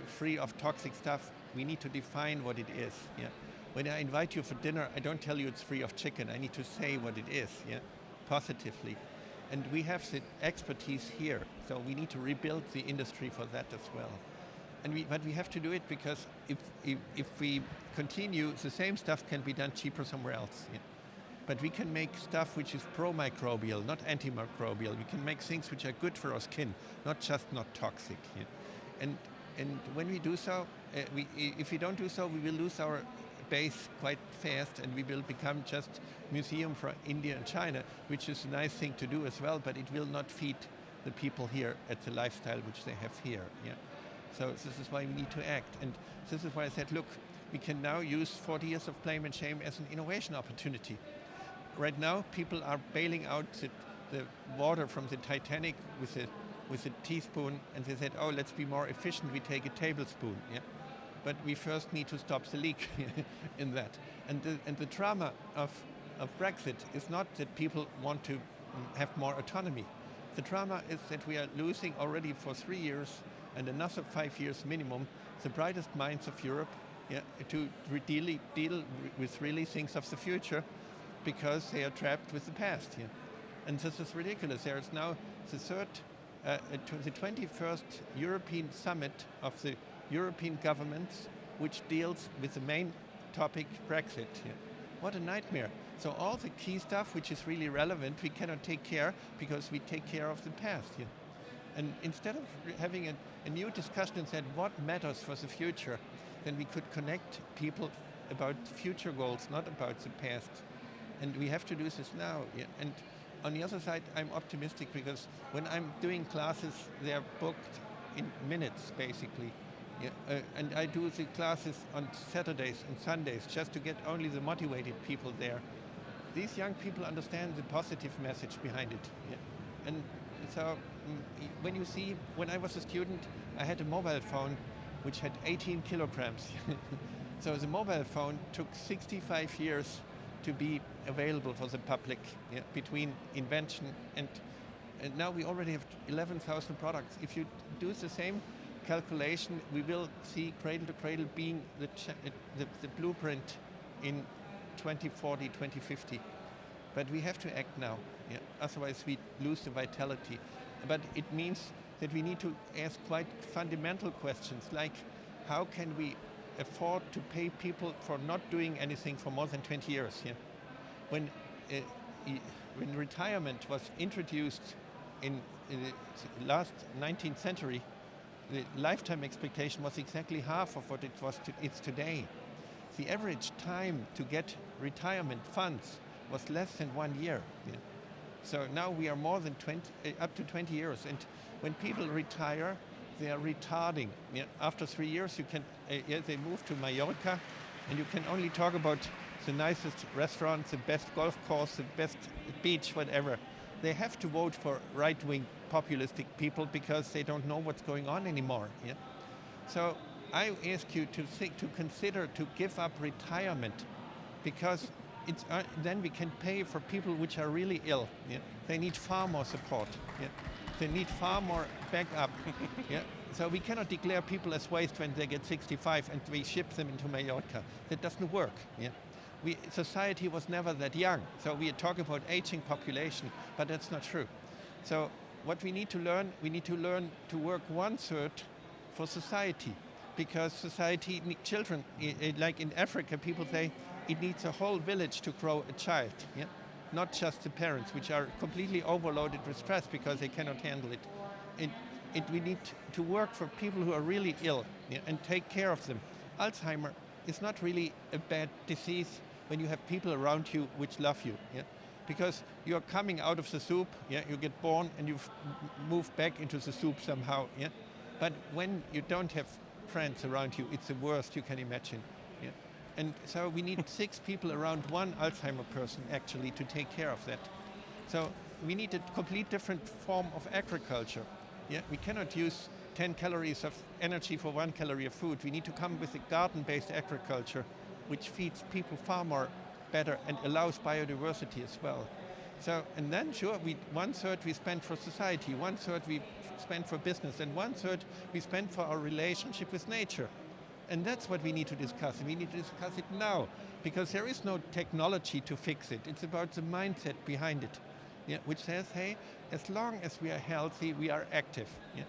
S1: free of toxic stuff? We need to define what it is. Yeah. When I invite you for dinner, I don't tell you it's free of chicken. I need to say what it is, yeah, positively. And we have the expertise here, so we need to rebuild the industry for that as well. But we have to do it because if we continue, the same stuff can be done cheaper somewhere else. Yeah. But we can make stuff which is pro-microbial, not antimicrobial. We can make things which are good for our skin, not toxic. Yeah. And when we do so, if we don't do so, we will lose our base quite fast, and we will become just museum for India and China, which is a nice thing to do as well, but it will not feed the people here at the lifestyle which they have here. Yeah. So this is why we need to act. And this is why I said, look, we can now use 40 years of blame and shame as an innovation opportunity. Right now, people are bailing out the water from the Titanic with a teaspoon, and they said, oh, let's be more efficient, we take a tablespoon. Yeah? But we first need to stop the leak in that. And the drama of Brexit is not that people want to have more autonomy. The drama is that we are losing already for 3 years and another 5 years minimum the brightest minds of Europe, yeah, to really deal with really things of the future, because they are trapped with the past. Yeah? And this is ridiculous. There is now the 21st European Summit of the European governments, which deals with the main topic, Brexit. Yeah? What a nightmare. So all the key stuff which is really relevant, we cannot take care because we take care of the past. Yeah? And instead of having a new discussion and said what matters for the future, then we could connect people about future goals, not about the past. And we have to do this now. Yeah? And on the other side, I'm optimistic because when I'm doing classes, they're booked in minutes, basically. Yeah? And I do the classes on Saturdays and Sundays just to get only the motivated people there. These young people understand the positive message behind it. Yeah? And so when I was a student, I had a mobile phone which had 18 kilograms. So the mobile phone took 65 years to be available for the public, yeah, between invention and now we already have 11,000 products. If you do the same calculation, we will see Cradle to Cradle being the blueprint in 2040, 2050. But we have to act now, yeah? Otherwise we lose the vitality. but it means that we need to ask quite fundamental questions, like how can we afford to pay people for not doing anything for more than 20 years? Yeah? When retirement was introduced in the last 19th century, the lifetime expectation was exactly half of what it's today. The average time to get retirement funds was less than 1 year. Yeah? So now we are more than up to 20 years, and when people retire, they are retarding. Yeah? After 3 years, they move to Mallorca, and you can only talk about the nicest restaurants, the best golf course, the best beach, whatever. They have to vote for right-wing populistic people because they don't know what's going on anymore. Yeah? So I ask you to consider to give up retirement, because then we can pay for people which are really ill. Yeah? They need far more support. Yeah? They need far more backup. Yeah? So we cannot declare people as waste when they get 65 and we ship them into Mallorca. That doesn't work. Yeah? Society was never that young. So we talk about aging population, but that's not true. So what we need to learn to work 1/3 for society, because society, children, like in Africa, people say it needs a whole village to grow a child. Yeah? Not just the parents, which are completely overloaded with stress because they cannot handle it. We need to work for people who are really ill, yeah, and take care of them. Alzheimer is not really a bad disease when you have people around you which love you. Yeah? Because you're coming out of the soup, yeah? You get born and you've moved back into the soup somehow. Yeah? But when you don't have friends around you, it's the worst you can imagine. Yeah? And so we need 6 people around one Alzheimer person actually to take care of that. So we need a complete different form of agriculture. Yeah? We cannot use 10 calories of energy for 1 calorie of food. We need to come with a garden-based agriculture which feeds people far more better and allows biodiversity as well. So, and then sure, 1/3 we spend for society, 1/3 we spend for business, and 1/3 we spend for our relationship with nature. And that's what we need to discuss. We need to discuss it now, because there is no technology to fix it. It's about the mindset behind it, yeah, which says, hey, as long as we are healthy, we are active. Yeah?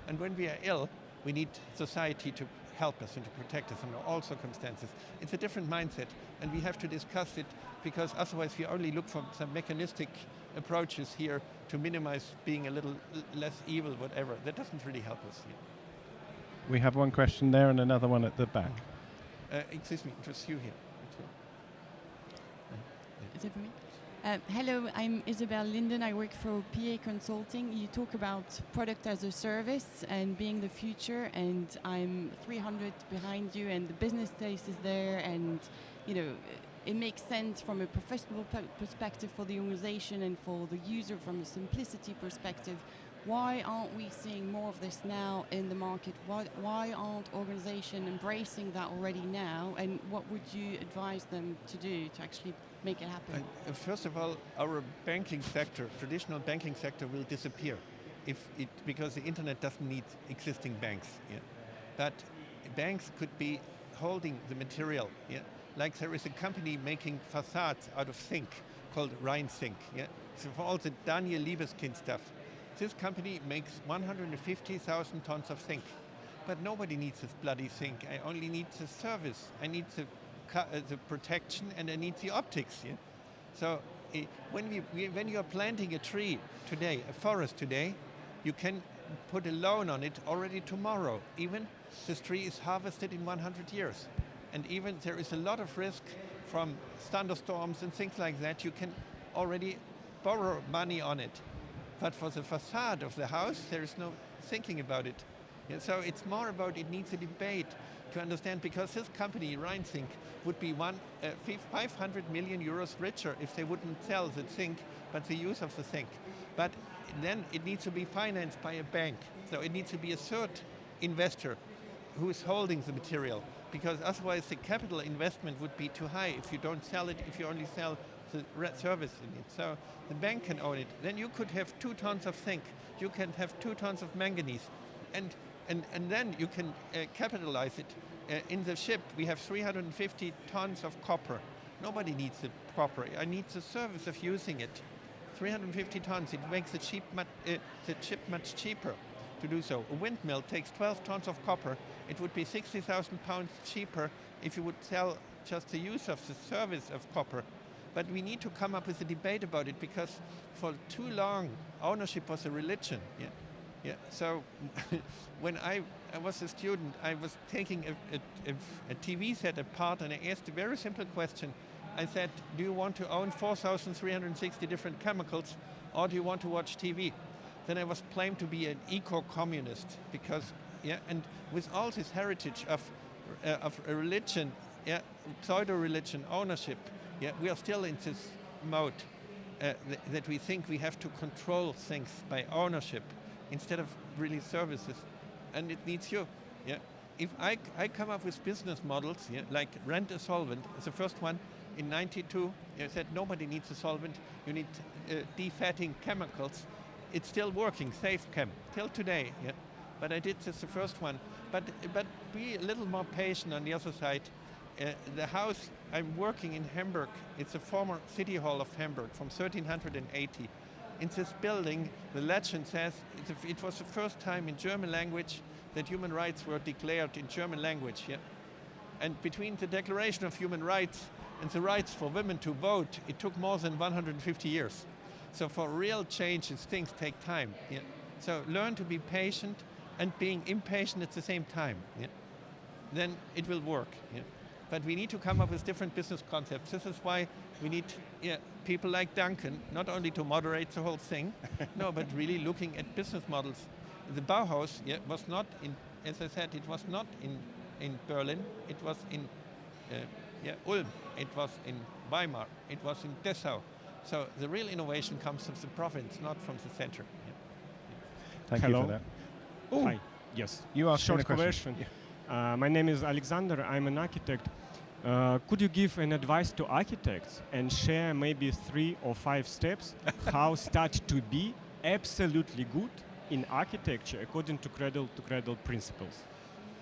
S1: And when we are ill, we need society to help us and to protect us under all circumstances. It's a different mindset, and we have to discuss it, because otherwise we only look for some mechanistic approaches here to minimize being a little less evil, whatever. That doesn't really help us here.
S11: We have one question there and another one at the back.
S1: Excuse me, just you here.
S14: Is it for me? Hello, I'm Isabel Linden. I work for PA Consulting. You talk about product as a service and being the future, and I'm 300 behind you, and the business case is there, and you know, it makes sense from a professional perspective for the organization and for the user from a simplicity perspective. Why aren't we seeing more of this now in the market? Why aren't organizations embracing that already now? And what would you advise them to do to actually make it happen?
S1: First of all, our banking sector, traditional banking sector, will disappear because the internet doesn't need existing banks. Yeah? But banks could be holding the material. Yeah? Like there is a company making facades out of zinc called Rheinzink. Yeah? So for all the Daniel Libeskind stuff. This company makes 150,000 tons of zinc. But nobody needs this bloody zinc. I only need the service. I need the protection, and I need the optics. Yeah? So when you are planting a tree today, a forest today, you can put a loan on it already tomorrow. Even this tree is harvested in 100 years. And even there is a lot of risk from thunderstorms and things like that. You can already borrow money on it. But for the facade of the house, there is no thinking about it. Yeah, so it's more about, it needs a debate to understand, because this company, Rheinzink, would be 500 million euros richer if they wouldn't sell the zinc, but the use of the zinc. But then it needs to be financed by a bank. So it needs to be a third investor who is holding the material, because otherwise the capital investment would be too high if you don't sell it, if you only sell the service in it. So the bank can own it. Then you could have 2 tons of zinc. You can have 2 tons of manganese. And then you can capitalize it. In the ship, we have 350 tons of copper. Nobody needs the copper. I need the service of using it. 350 tons. It makes the chip much cheaper to do so. A windmill takes 12 tons of copper. It would be 60,000 pounds cheaper if you would sell just the use of the service of copper. But we need to come up with a debate about it, because for too long ownership was a religion. Yeah. So when I was a student, I was taking a TV set apart, and I asked a very simple question. I said, do you want to own 4,360 different chemicals, or do you want to watch TV? Then I was claimed to be an eco-communist, because, and with all this heritage of a religion, pseudo-religion ownership, we are still in this mode that we think we have to control things by ownership instead of really services, and it needs you. If I come up with business models, like rent a solvent, the first one in '92, I said nobody needs a solvent, you need defatting chemicals. It's still working, Safe Chem, till today. But I did this the first one. But be a little more patient on the other side. The house I'm working in Hamburg, it's a former city hall of Hamburg from 1380. In this building, the legend says it was the first time in German language that human rights were declared in German language. And between the Declaration of Human Rights and the rights for women to vote, it took more than 150 years. So for real changes, things take time. So learn to be patient and being impatient at the same time. Then it will work. But we need to come up with different business concepts. This is why we need people like Duncan, not only to moderate the whole thing, no, but really looking at business models. The Bauhaus was not in, as I said, it was not in Berlin, it was in Ulm, it was in Weimar, it was in Dessau. So the real innovation comes from the province, not from the center.
S15: Thank you for that.
S16: Oh. Hi. Yes.
S15: You asked
S16: short
S15: a question.
S16: My name is Alexander. I'm an architect. Could you give an advice to architects and share maybe 3 or 5 steps how start to be absolutely good in architecture according to cradle-to-cradle principles?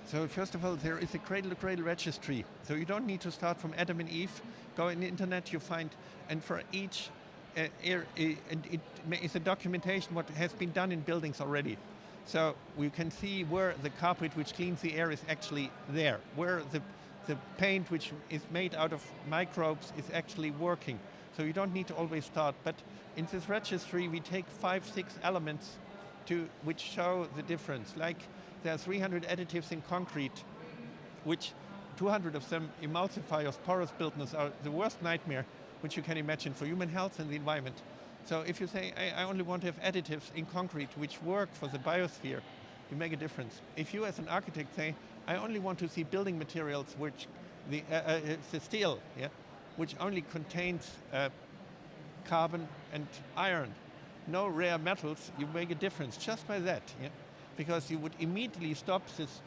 S1: So first of all, there is a cradle-to-cradle registry. So you don't need to start from Adam and Eve. Go on the internet, you find, and for each and it is a documentation what has been done in buildings already. So we can see where the carpet which cleans the air is actually there, where the paint which is made out of microbes is actually working. So you don't need to always start. But in this registry, we take 5-6 elements which show the difference. Like there are 300 additives in concrete, which 200 of them, emulsifiers, porous buildings, are the worst nightmare which you can imagine for human health and the environment. So if you say, I only want to have additives in concrete which work for the biosphere, you make a difference. If you as an architect say, I only want to see building materials which, the steel, which only contains carbon and iron, no rare metals, you make a difference just by that. Because you would immediately stop this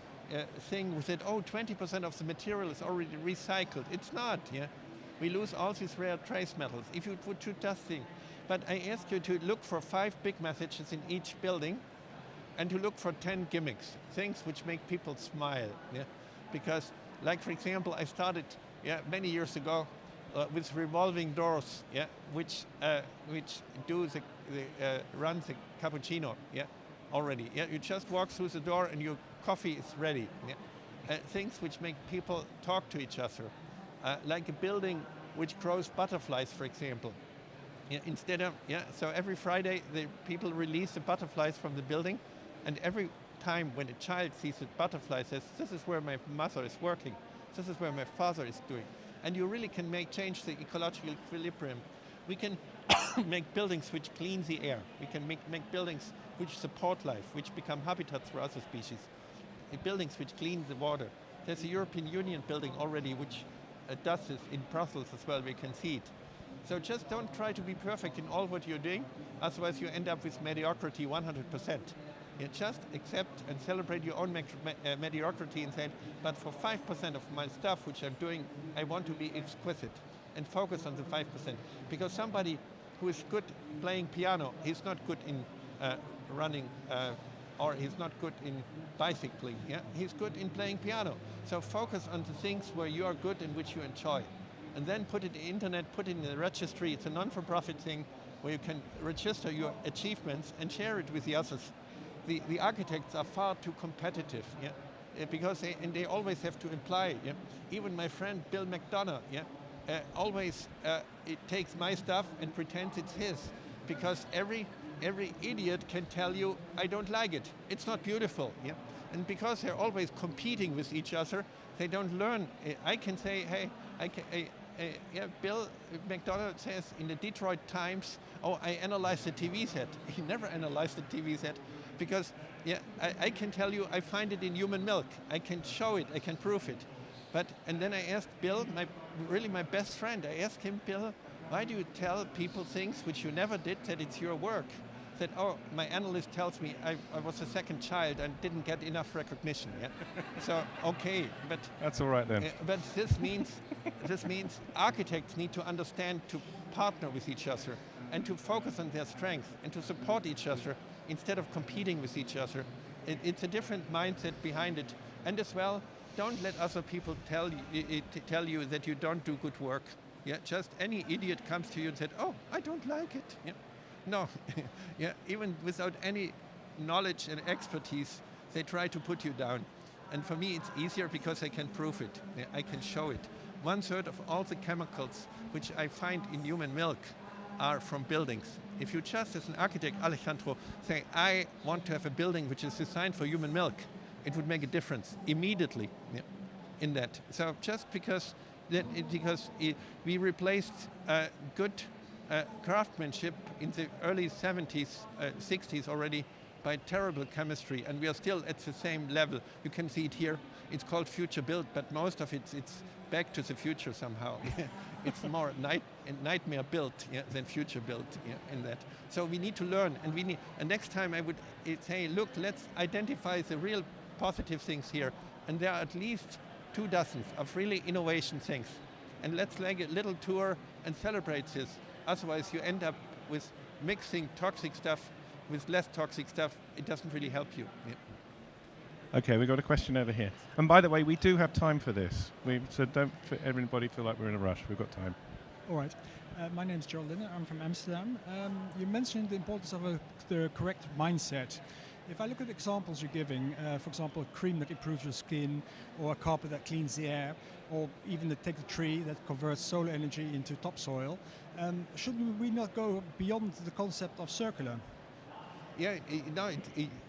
S1: thing with it, 20% of the material is already recycled. It's not, We lose all these rare trace metals. If you would do that thing. But I ask you to look for 5 big messages in each building and to look for 10 gimmicks, things which make people smile. Because, like for example, I started many years ago with revolving doors, which do run the cappuccino, already. You just walk through the door and your coffee is ready. Things which make people talk to each other. Like a building which grows butterflies, for example. Instead of, so every Friday the people release the butterflies from the building, and every time when a child sees a butterfly says, this is where my mother is working, this is where my father is doing. And you really can change the ecological equilibrium. We can make buildings which clean the air. We can make buildings which support life, which become habitats for other species. Buildings which clean the water. There's a European Union building already which does this in Brussels as well, we can see it. So just don't try to be perfect in all what you're doing, otherwise you end up with mediocrity 100%. You just accept and celebrate your own mediocrity and say, but for 5% of my stuff which I'm doing, I want to be exquisite and focus on the 5%. Because somebody who is good playing piano, he's not good in running or he's not good in bicycling. He's good in playing piano. So focus on the things where you are good and which you enjoy. and then put it in the internet, put it in the registry. It's a non-for-profit thing where you can register your achievements and share it with the others. The architects are far too competitive, because they always have to imply. Even my friend Bill McDonough, always it takes my stuff and pretends it's his, because every idiot can tell you, I don't like it. It's not beautiful. And because they're always competing with each other, they don't learn. I can say, hey, Bill McDonough says in the Detroit Times, oh, I analyzed the TV set. He never analyzed the TV set, because I can tell you, I find it in human milk. I can show it, I can prove it. And then I asked Bill, my best friend, I asked him, Bill, why do you tell people things which you never did, that it's your work? Said, oh, my analyst tells me I was a second child and didn't get enough recognition. So, okay, but...
S15: That's all right then.
S1: But this means architects need to understand to partner with each other and to focus on their strengths and to support each other instead of competing with each other. It's a different mindset behind it. And as well, don't let other people tell you that you don't do good work. Just any idiot comes to you and said, oh, I don't like it. No, even without any knowledge and expertise, they try to put you down. And for me, it's easier because I can prove it. I can show it. 1/3 of all the chemicals which I find in human milk are from buildings. If you just, as an architect, Alejandro, say, I want to have a building which is designed for human milk, it would make a difference immediately in that. So just because we replaced good craftsmanship in the early 70s, 60s already by terrible chemistry, and we are still at the same level. You can see it here. It's called future built, but most of it's back to the future somehow. It's more nightmare built than future built in that. So we need to learn, and next time I would say, look, let's identify the real positive things here, and there are at least 24 of really innovation things, and let's make a little tour and celebrate this. Otherwise, you end up with mixing toxic stuff with less toxic stuff. It doesn't really help you.
S15: Okay, we've got a question over here. And by the way, we do have time for this. So don't everybody feel like we're in a rush. We've got time.
S17: All right. My name is Gerald Linder. I'm from Amsterdam. You mentioned the importance of the correct mindset. If I look at examples you're giving, for example, a cream that improves your skin, or a carpet that cleans the air, or even take the tree that converts solar energy into topsoil, should we not go beyond the concept of circular?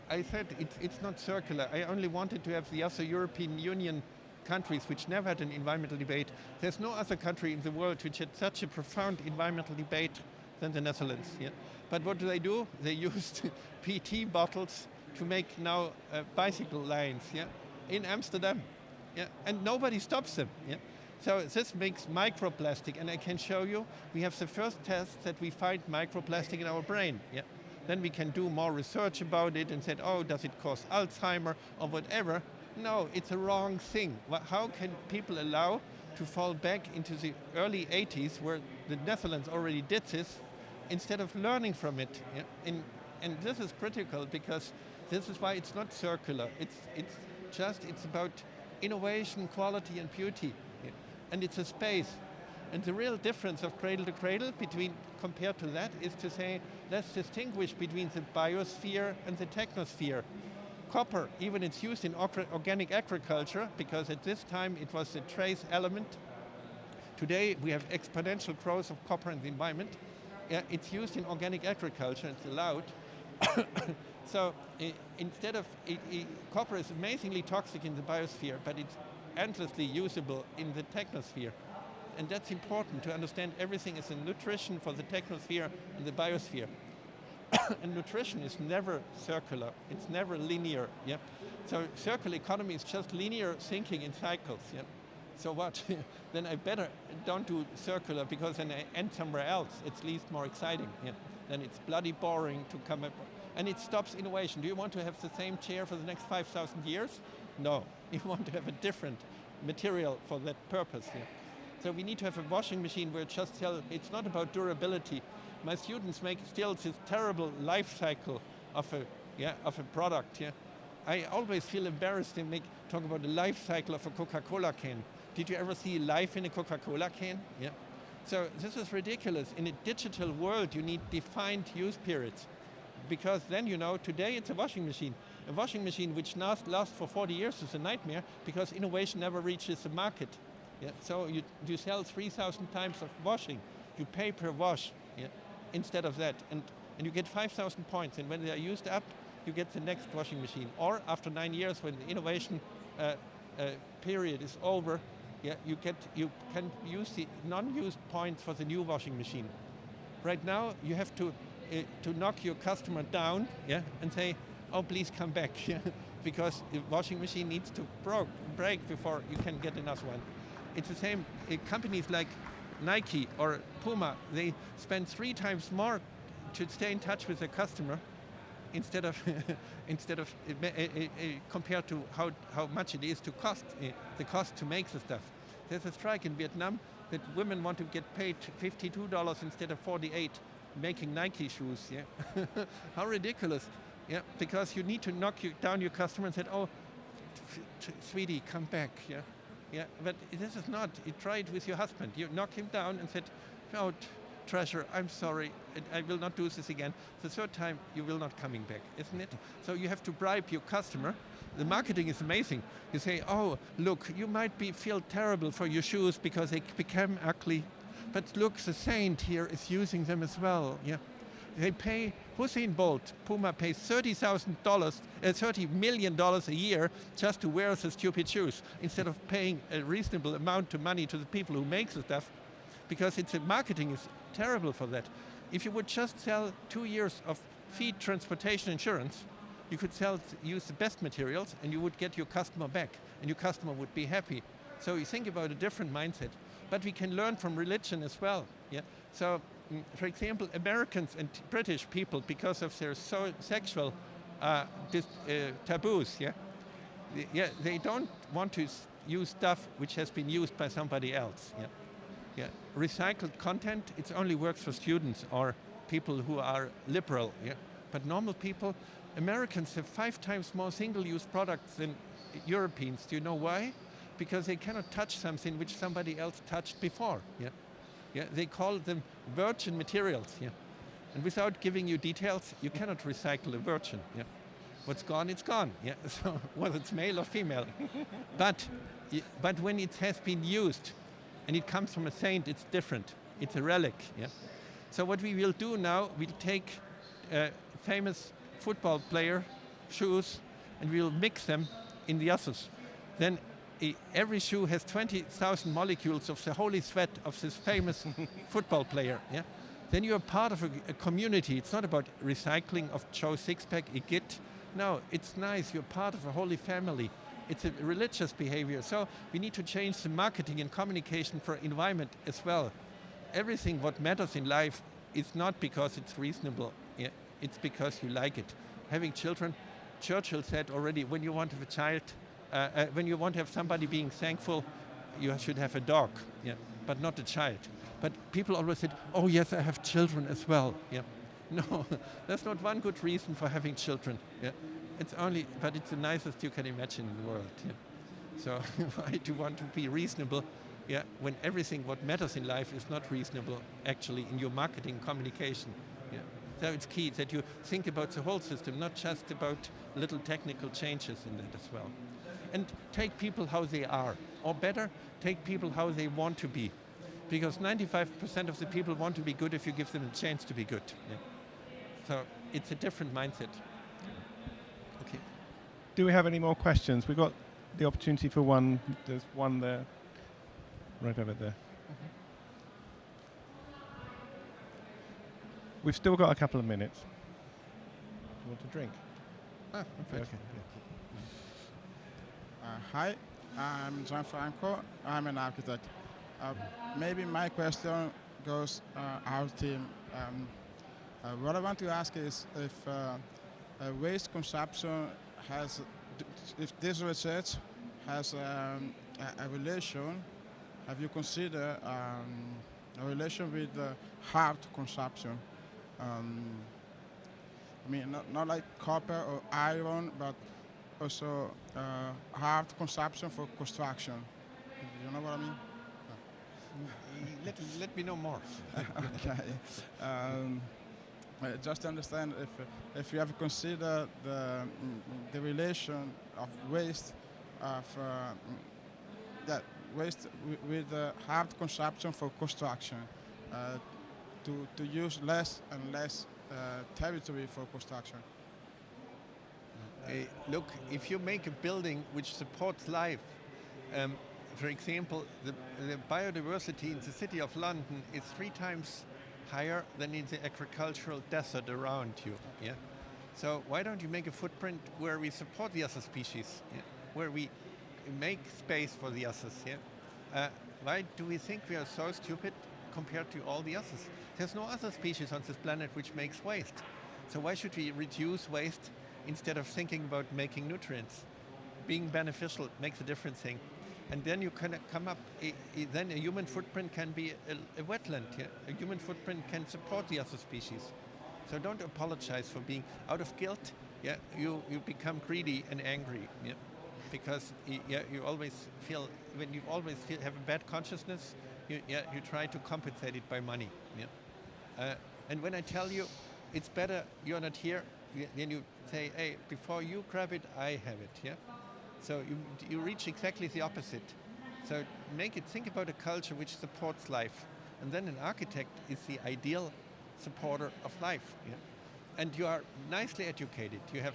S1: I said it's not circular. I only wanted to have the other European Union countries which never had an environmental debate. There's no other country in the world which had such a profound environmental debate than the Netherlands. But what do? They used PET bottles to make now bicycle lanes in Amsterdam. And nobody stops them. So this makes microplastic, and I can show you, we have the first test that we find microplastic in our brain. Then we can do more research about it and said, oh, does it cause Alzheimer or whatever? No, it's a wrong thing. How can people allow to fall back into the early 80s where the Netherlands already did this instead of learning from it? And this is critical, because this is why it's not circular. It's about innovation, quality and beauty. And it's a space. And the real difference of cradle to cradle compared to that is to say, let's distinguish between the biosphere and the technosphere. Copper, even it's used in organic agriculture, because at this time it was a trace element. Today we have exponential growth of copper in the environment. It's used in organic agriculture, it's allowed. So instead of, copper is amazingly toxic in the biosphere, but it's endlessly usable in the technosphere. And that's important to understand. Everything is a nutrition for the technosphere and the biosphere. And nutrition is never circular, it's never linear. So circular economy is just linear thinking in cycles. So what? Then I better don't do circular, because then I end somewhere else. It's at least more exciting. Then it's bloody boring to come up, and it stops innovation. Do you want to have the same chair for the next 5,000 years? No, you want to have a different material for that purpose. So we need to have a washing machine where it's not about durability. My students make still this terrible life cycle of a product. I always feel embarrassed to talk about the life cycle of a Coca-Cola can. Did you ever see life in a Coca-Cola can? Yeah. So this is ridiculous. In a digital world, you need defined use periods, because then you know today it's a washing machine. A washing machine which lasts for 40 years is a nightmare because innovation never reaches the market. Yeah. So you sell 3,000 times of washing. You pay per wash, yeah, instead of that. And you get 5,000 points. And when they are used up, you get the next washing machine. Or after 9 years, when the innovation period is over, yeah, you can use the non-used points for the new washing machine. Right now, you have to knock your customer down, yeah, and say, "Oh, please come back," yeah, because the washing machine needs to break before you can get another one. It's the same. Companies like Nike or Puma, they spend 3 times more to stay in touch with the customer instead of compared to how much it is to cost the cost to make the stuff. There's a strike in Vietnam that women want to get paid $52 instead of $48 making Nike shoes. Yeah, how ridiculous! Yeah, because you need to knock down your customer and say, "Oh, sweetie, come back." Yeah, yeah. But this is not. You try it with your husband. You knock him down and said, "Oh, treasure, I'm sorry, I will not do this again." The third time, you will not coming back, isn't it? So you have to bribe your customer. The marketing is amazing. You say, "Oh, look, you might feel terrible for your shoes because they become ugly, but look, the saint here is using them as well." Yeah, they pay. Usain Bolt, Puma pays $30 million a year just to wear the stupid shoes instead of paying a reasonable amount of money to the people who make the stuff, because marketing is terrible for that. If you would just sell 2 years of feed transportation insurance, you could use the best materials and you would get your customer back and your customer would be happy. So you think about a different mindset. But we can learn from religion as well. Yeah. So, for example, Americans and British people, because of their sexual taboos, they don't want to use stuff which has been used by somebody else. Yeah. Yeah, recycled content, it only works for students or people who are liberal. Yeah, but normal people, Americans have 5 times more single-use products than Europeans. Do you know why? Because they cannot touch something which somebody else touched before. Yeah, yeah. They call them virgin materials. Yeah, and without giving you details, you cannot recycle a virgin. Yeah, what's gone, it's gone. Yeah, so whether it's male or female, but when it has been used, and it comes from a saint, it's different. It's a relic. Yeah. So what we will do now, we'll take famous football player shoes and we'll mix them in the others. Then every shoe has 20,000 molecules of the holy sweat of this famous football player. Yeah. Then you're part of a community. It's not about recycling of Joe Sixpack, Igitt. No, it's nice. You're part of a holy family. It's a religious behavior. So we need to change the marketing and communication for environment as well. Everything what matters in life is not because it's reasonable. Yeah, it's because you like it. Having children, Churchill said already, when you want to have a child, when you want to have somebody being thankful, you should have a dog, yeah, but not a child. But people always said, "Oh yes, I have children as well." Yeah, no, that's not one good reason for having children. Yeah. But it's the nicest you can imagine in the world. Yeah. So why do you want to be reasonable? Yeah, when everything what matters in life is not reasonable actually in your marketing communication. Yeah. So it's key that you think about the whole system, not just about little technical changes in that as well. And take people how they are, or better, take people how they want to be. Because 95% of the people want to be good if you give them a chance to be good. Yeah. So it's a different mindset. Okay.
S15: Do we have any more questions? We've got the opportunity for one. There's one there, right over there.
S1: Mm-hmm.
S15: We've still got a couple of minutes. Do you want to drink?
S1: Okay.
S18: Hi, I'm Gianfranco. I'm an architect. Maybe my question goes out team. What I want to ask is if waste consumption if this research has a relation, have you considered a relation with hard consumption? I mean, not like copper or iron, but also hard consumption for construction. You know what I mean?
S1: Let me know more.
S18: Okay. Just to understand if you have considered the relation of waste waste with hard consumption for construction, to use less and less territory for construction.
S1: Look, if you make a building which supports life, for example, the biodiversity in the city of London is 3 times higher than in the agricultural desert around you. Yeah. So why don't you make a footprint where we support the other species, yeah? Where we make space for the others? Yeah. Why do we think we are so stupid compared to all the others? There's no other species on this planet which makes waste. So why should we reduce waste instead of thinking about making nutrients? Being beneficial makes a different thing. And then you can come up, then a human footprint can be a wetland. Yeah? A human footprint can support the other species. So don't apologize for being out of guilt. Yeah, you become greedy and angry. Yeah? Because you always feel, when you always have a bad consciousness, you try to compensate it by money. Yeah? And when I tell you it's better you're not here, then you say, hey, before you grab it, I have it. Yeah. So you reach exactly the opposite. So think about a culture which supports life. And then an architect is the ideal supporter of life. Yeah? And you are nicely educated. You have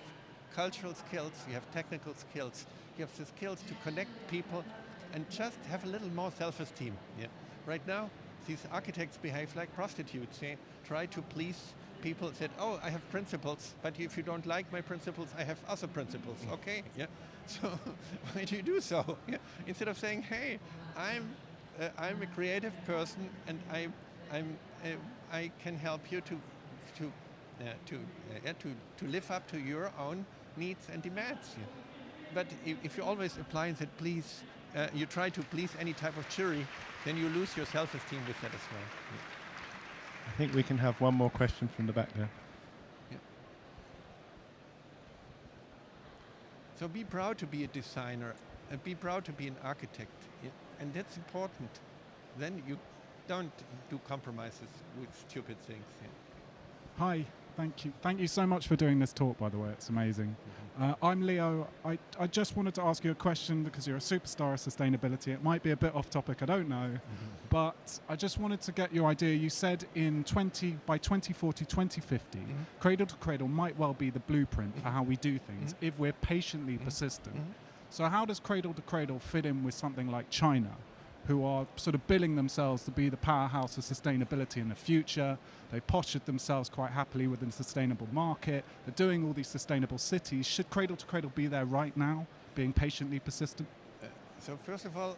S1: cultural skills, you have technical skills, you have the skills to connect people and just have a little more self-esteem. Yeah? Right now, these architects behave like prostitutes. They try to please people, said, oh, I have principles, but if you don't like my principles, I have other principles. Okay, yeah. So why do you do so? Yeah? Instead of saying, hey, I'm a creative person, and I can help you to live up to your own needs and demands. Yeah? But if you always apply that, please, you try to please any type of jury, then you lose your self-esteem with that as well. Yeah.
S15: I think we can have one more question from the back there.
S1: Yeah. So be proud to be a designer and be proud to be an architect. Yeah? And that's important. Then you don't do compromises with stupid things. Yeah?
S19: Hi, thank you. Thank you so much for doing this talk, by the way. It's amazing. I'm Leo. I just wanted to ask you a question because you're a superstar of sustainability. It might be a bit off topic, I don't know. But I just wanted to get your idea. You said by 2040, 2050, Cradle to Cradle might well be the blueprint for how we do things if we're patiently persistent. So how does Cradle to Cradle fit in with something like China, who are sort of billing themselves to be the powerhouse of sustainability in the future? They've postured themselves quite happily within a sustainable market. They're doing all these sustainable cities. Should Cradle to Cradle be there right now, being patiently persistent?
S1: So first of all,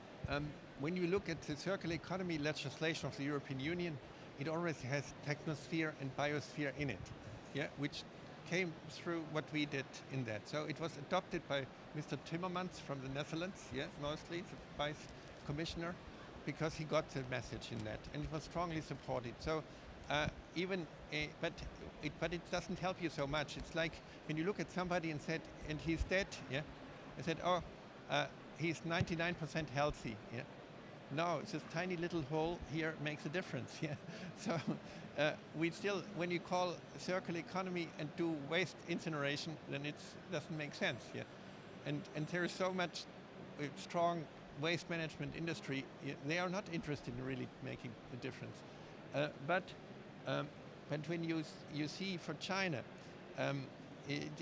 S1: when you look at the circular economy legislation of the European Union, it always has technosphere and biosphere in it, yeah, which came through what we did in that. So it was adopted by Mr. Timmermans from the Netherlands, yeah, mostly, the Vice Commissioner, because he got the message in that, and it was strongly supported. So but it doesn't help you so much. It's like when you look at somebody and said, and he's dead, yeah. I said, oh, he's 99% healthy, yeah. No, this tiny little hole here makes a difference, yeah. So we still, when you call circular economy and do waste incineration, then it doesn't make sense, yeah. And there is so much strong waste management industry, they are not interested in really making a difference. But when you see for China,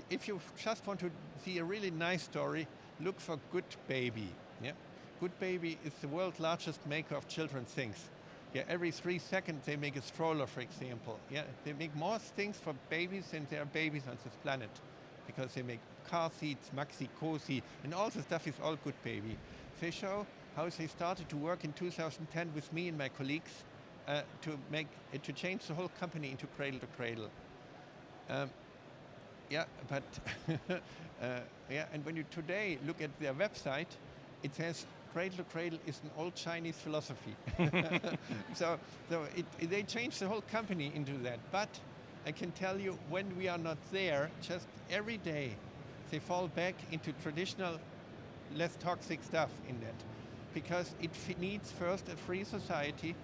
S1: if you just want to see a really nice story, look for Good Baby. Yeah? Good Baby is the world's largest maker of children's things. Yeah, every 3 seconds they make a stroller, for example. Yeah, they make more things for babies than there are babies on this planet, because they make car seats, maxi cosi, and all the stuff is all Good Baby. They show how they started to work in 2010 with me and my colleagues to change the whole company into Cradle to Cradle. Yeah, but yeah, and when you today look at their website, it says Cradle to Cradle is an old Chinese philosophy. so they changed the whole company into that. But I can tell you, when we are not there, just every day, they fall back into traditional, less toxic stuff in that. because it needs first a free society.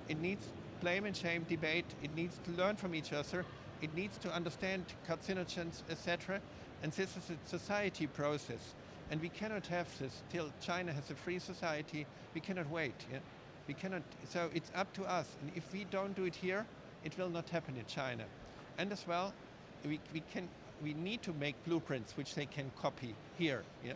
S1: It needs blame and shame debate. It needs to learn from each other. It needs to understand carcinogens, etc. And this is a society process. And we cannot have this till China has a free society. We cannot wait. Yeah? We cannot. So it's up to us. And if we don't do it here, it will not happen in China. And as well, we need to make blueprints which they can copy here. Yeah?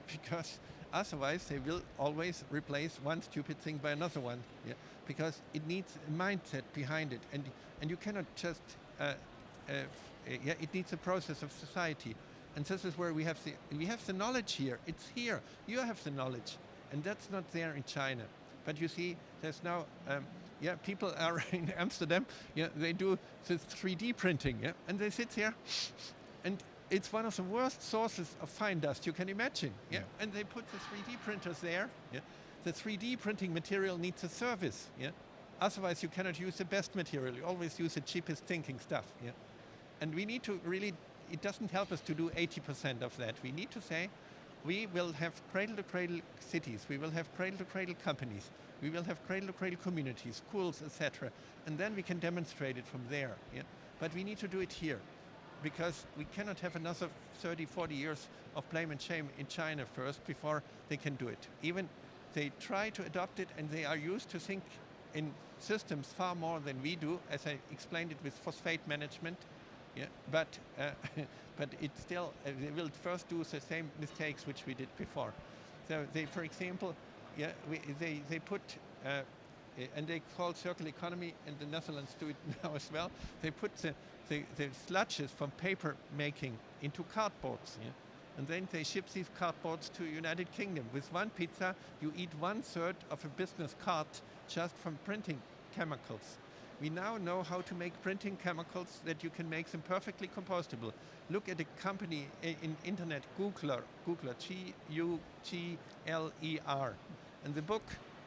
S1: Because otherwise they will always replace one stupid thing by another one. Yeah? Because it needs a mindset behind it. And you cannot just, it needs a process of society. And this is where we have the knowledge here. It's here. You have the knowledge. And that's not there in China. But you see, there's now, people are in Amsterdam, they do this 3D printing, and they sit here, and it's one of the worst sources of fine dust you can imagine, and they put the 3D printers there, The 3D printing material needs a service, Otherwise you cannot use the best material, you always use the cheapest thinking stuff, And we need to really, it doesn't help us to do 80% of that. We need to say, we will have cradle-to-cradle cities, we will have cradle-to-cradle companies, we will have cradle-to-cradle communities, schools, etc. And then we can demonstrate it from there. But we need to do it here, because we cannot have another 30, 40 years of blame and shame in China first before they can do it. Even they try to adopt it, and they are used to think in systems far more than we do, as I explained it with phosphate management. But it's still, they will first do the same mistakes which we did before. So they, for example, they put, and they call circular economy, and the Netherlands do it now as well. They put the sludges from paper making into cardboards, and then they ship these cardboards to United Kingdom. With one pizza, you eat 1/3 of a business card just from printing chemicals. We now know how to make printing chemicals that you can make them perfectly compostable. Look at a company in internet, Googler, G-U-G-L-E-R. And the book,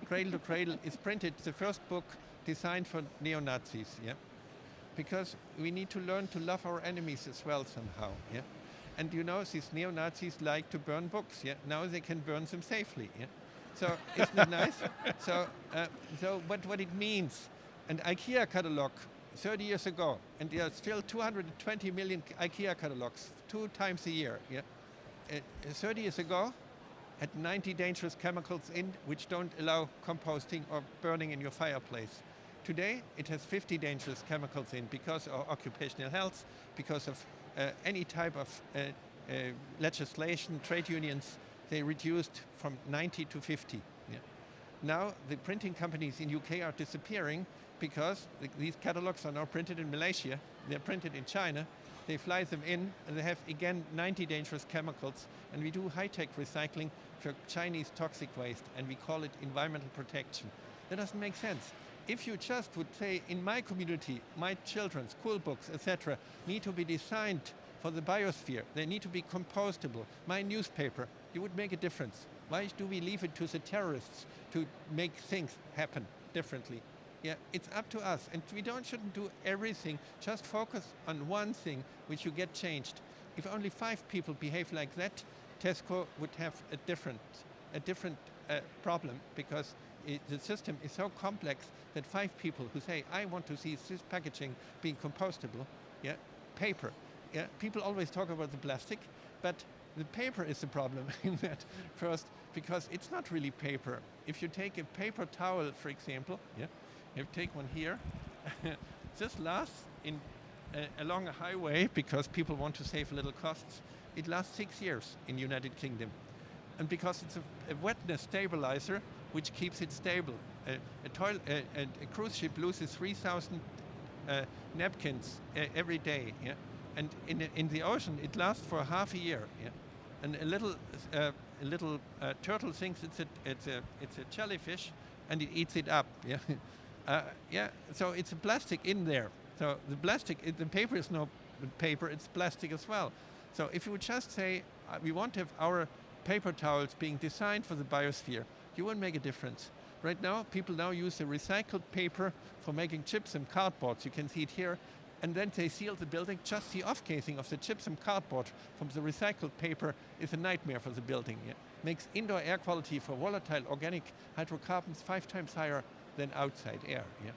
S1: Cradle to Cradle, is printed, the first book designed for neo-Nazis, Because we need to learn to love our enemies as well somehow, And you know, these neo-Nazis like to burn books, Now they can burn them safely, So isn't it nice? So what it means. An IKEA catalog 30 years ago, and there are still 220 million IKEA catalogs 2 times a year. 30 years ago, had 90 dangerous chemicals in which don't allow composting or burning in your fireplace. Today, it has 50 dangerous chemicals in because of occupational health, because of any type of legislation, trade unions, they reduced from 90 to 50. Now, the printing companies in UK are disappearing because these catalogs are now printed in Malaysia, they're printed in China, they fly them in, and they have, again, 90 dangerous chemicals, and we do high-tech recycling for Chinese toxic waste, and we call it environmental protection. That doesn't make sense. If you just would say, in my community, my children's school books, etc., need to be designed for the biosphere, they need to be compostable, my newspaper, you would make a difference. Why do we leave it to the terrorists to make things happen differently? It's up to us, and we shouldn't do everything. Just focus on one thing which you get changed. If only 5 people behave like that, Tesco would have a different problem, because the system is so complex that 5 people who say, I want to see this packaging being compostable, paper. People always talk about the plastic, but the paper is the problem in that first, because it's not really paper. If you take a paper towel, for example, you take one here, this lasts along a highway, because people want to save little costs. It lasts 6 years in United Kingdom. And because it's a wetness stabilizer, which keeps it stable. A cruise ship loses 3,000 napkins every day, And in the ocean, it lasts for half a year, And a little turtle thinks it's a jellyfish, and it eats it up, So it's a plastic in there. So the paper is no paper, it's plastic as well. So if you would just say, we want to have our paper towels being designed for the biosphere, you won't make a difference. Right now, people now use the recycled paper for making chips and cardboards. You can see it here. and then they seal the building. Just the off-casing of the gypsum cardboard from the recycled paper is a nightmare for the building. Yeah? Makes indoor air quality for volatile organic hydrocarbons 5 times higher than outside air. Yeah?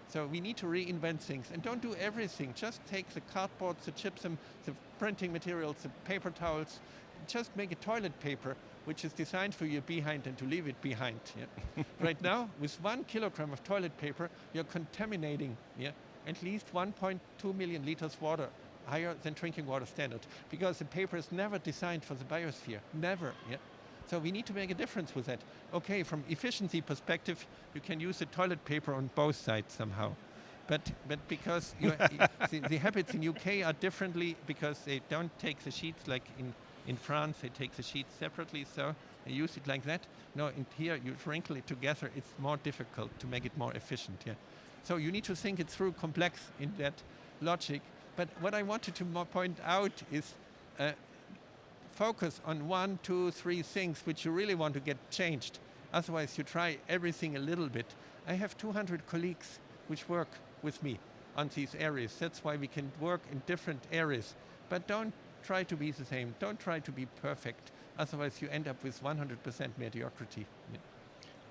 S1: So we need to reinvent things, and don't do everything. Just take the cardboard, the gypsum, the printing materials, the paper towels. Just make a toilet paper which is designed for your behind and to leave it behind. Yeah? Right now, with 1 kilogram of toilet paper, you're contaminating at least 1.2 million liters water, higher than drinking water standard, because the paper is never designed for the biosphere, never. Yeah? So we need to make a difference with that. Okay, from efficiency perspective, you can use the toilet paper on both sides somehow. But because the habits in UK are differently, because they don't take the sheets like in France, they take the sheets separately, so they use it like that. No, in here you wrinkle it together, it's more difficult to make it more efficient. Yeah. So you need to think it through complex in that logic. But what I wanted to point out is focus on 1, 2, 3 things which you really want to get changed. Otherwise you try everything a little bit. I have 200 colleagues which work with me on these areas. That's why we can work in different areas. But don't try to be the same. Don't try to be perfect. Otherwise you end up with 100% mediocrity. Yeah.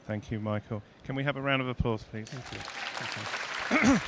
S15: Thank you, Michael. Can we have a round of applause, please?
S1: Thank you.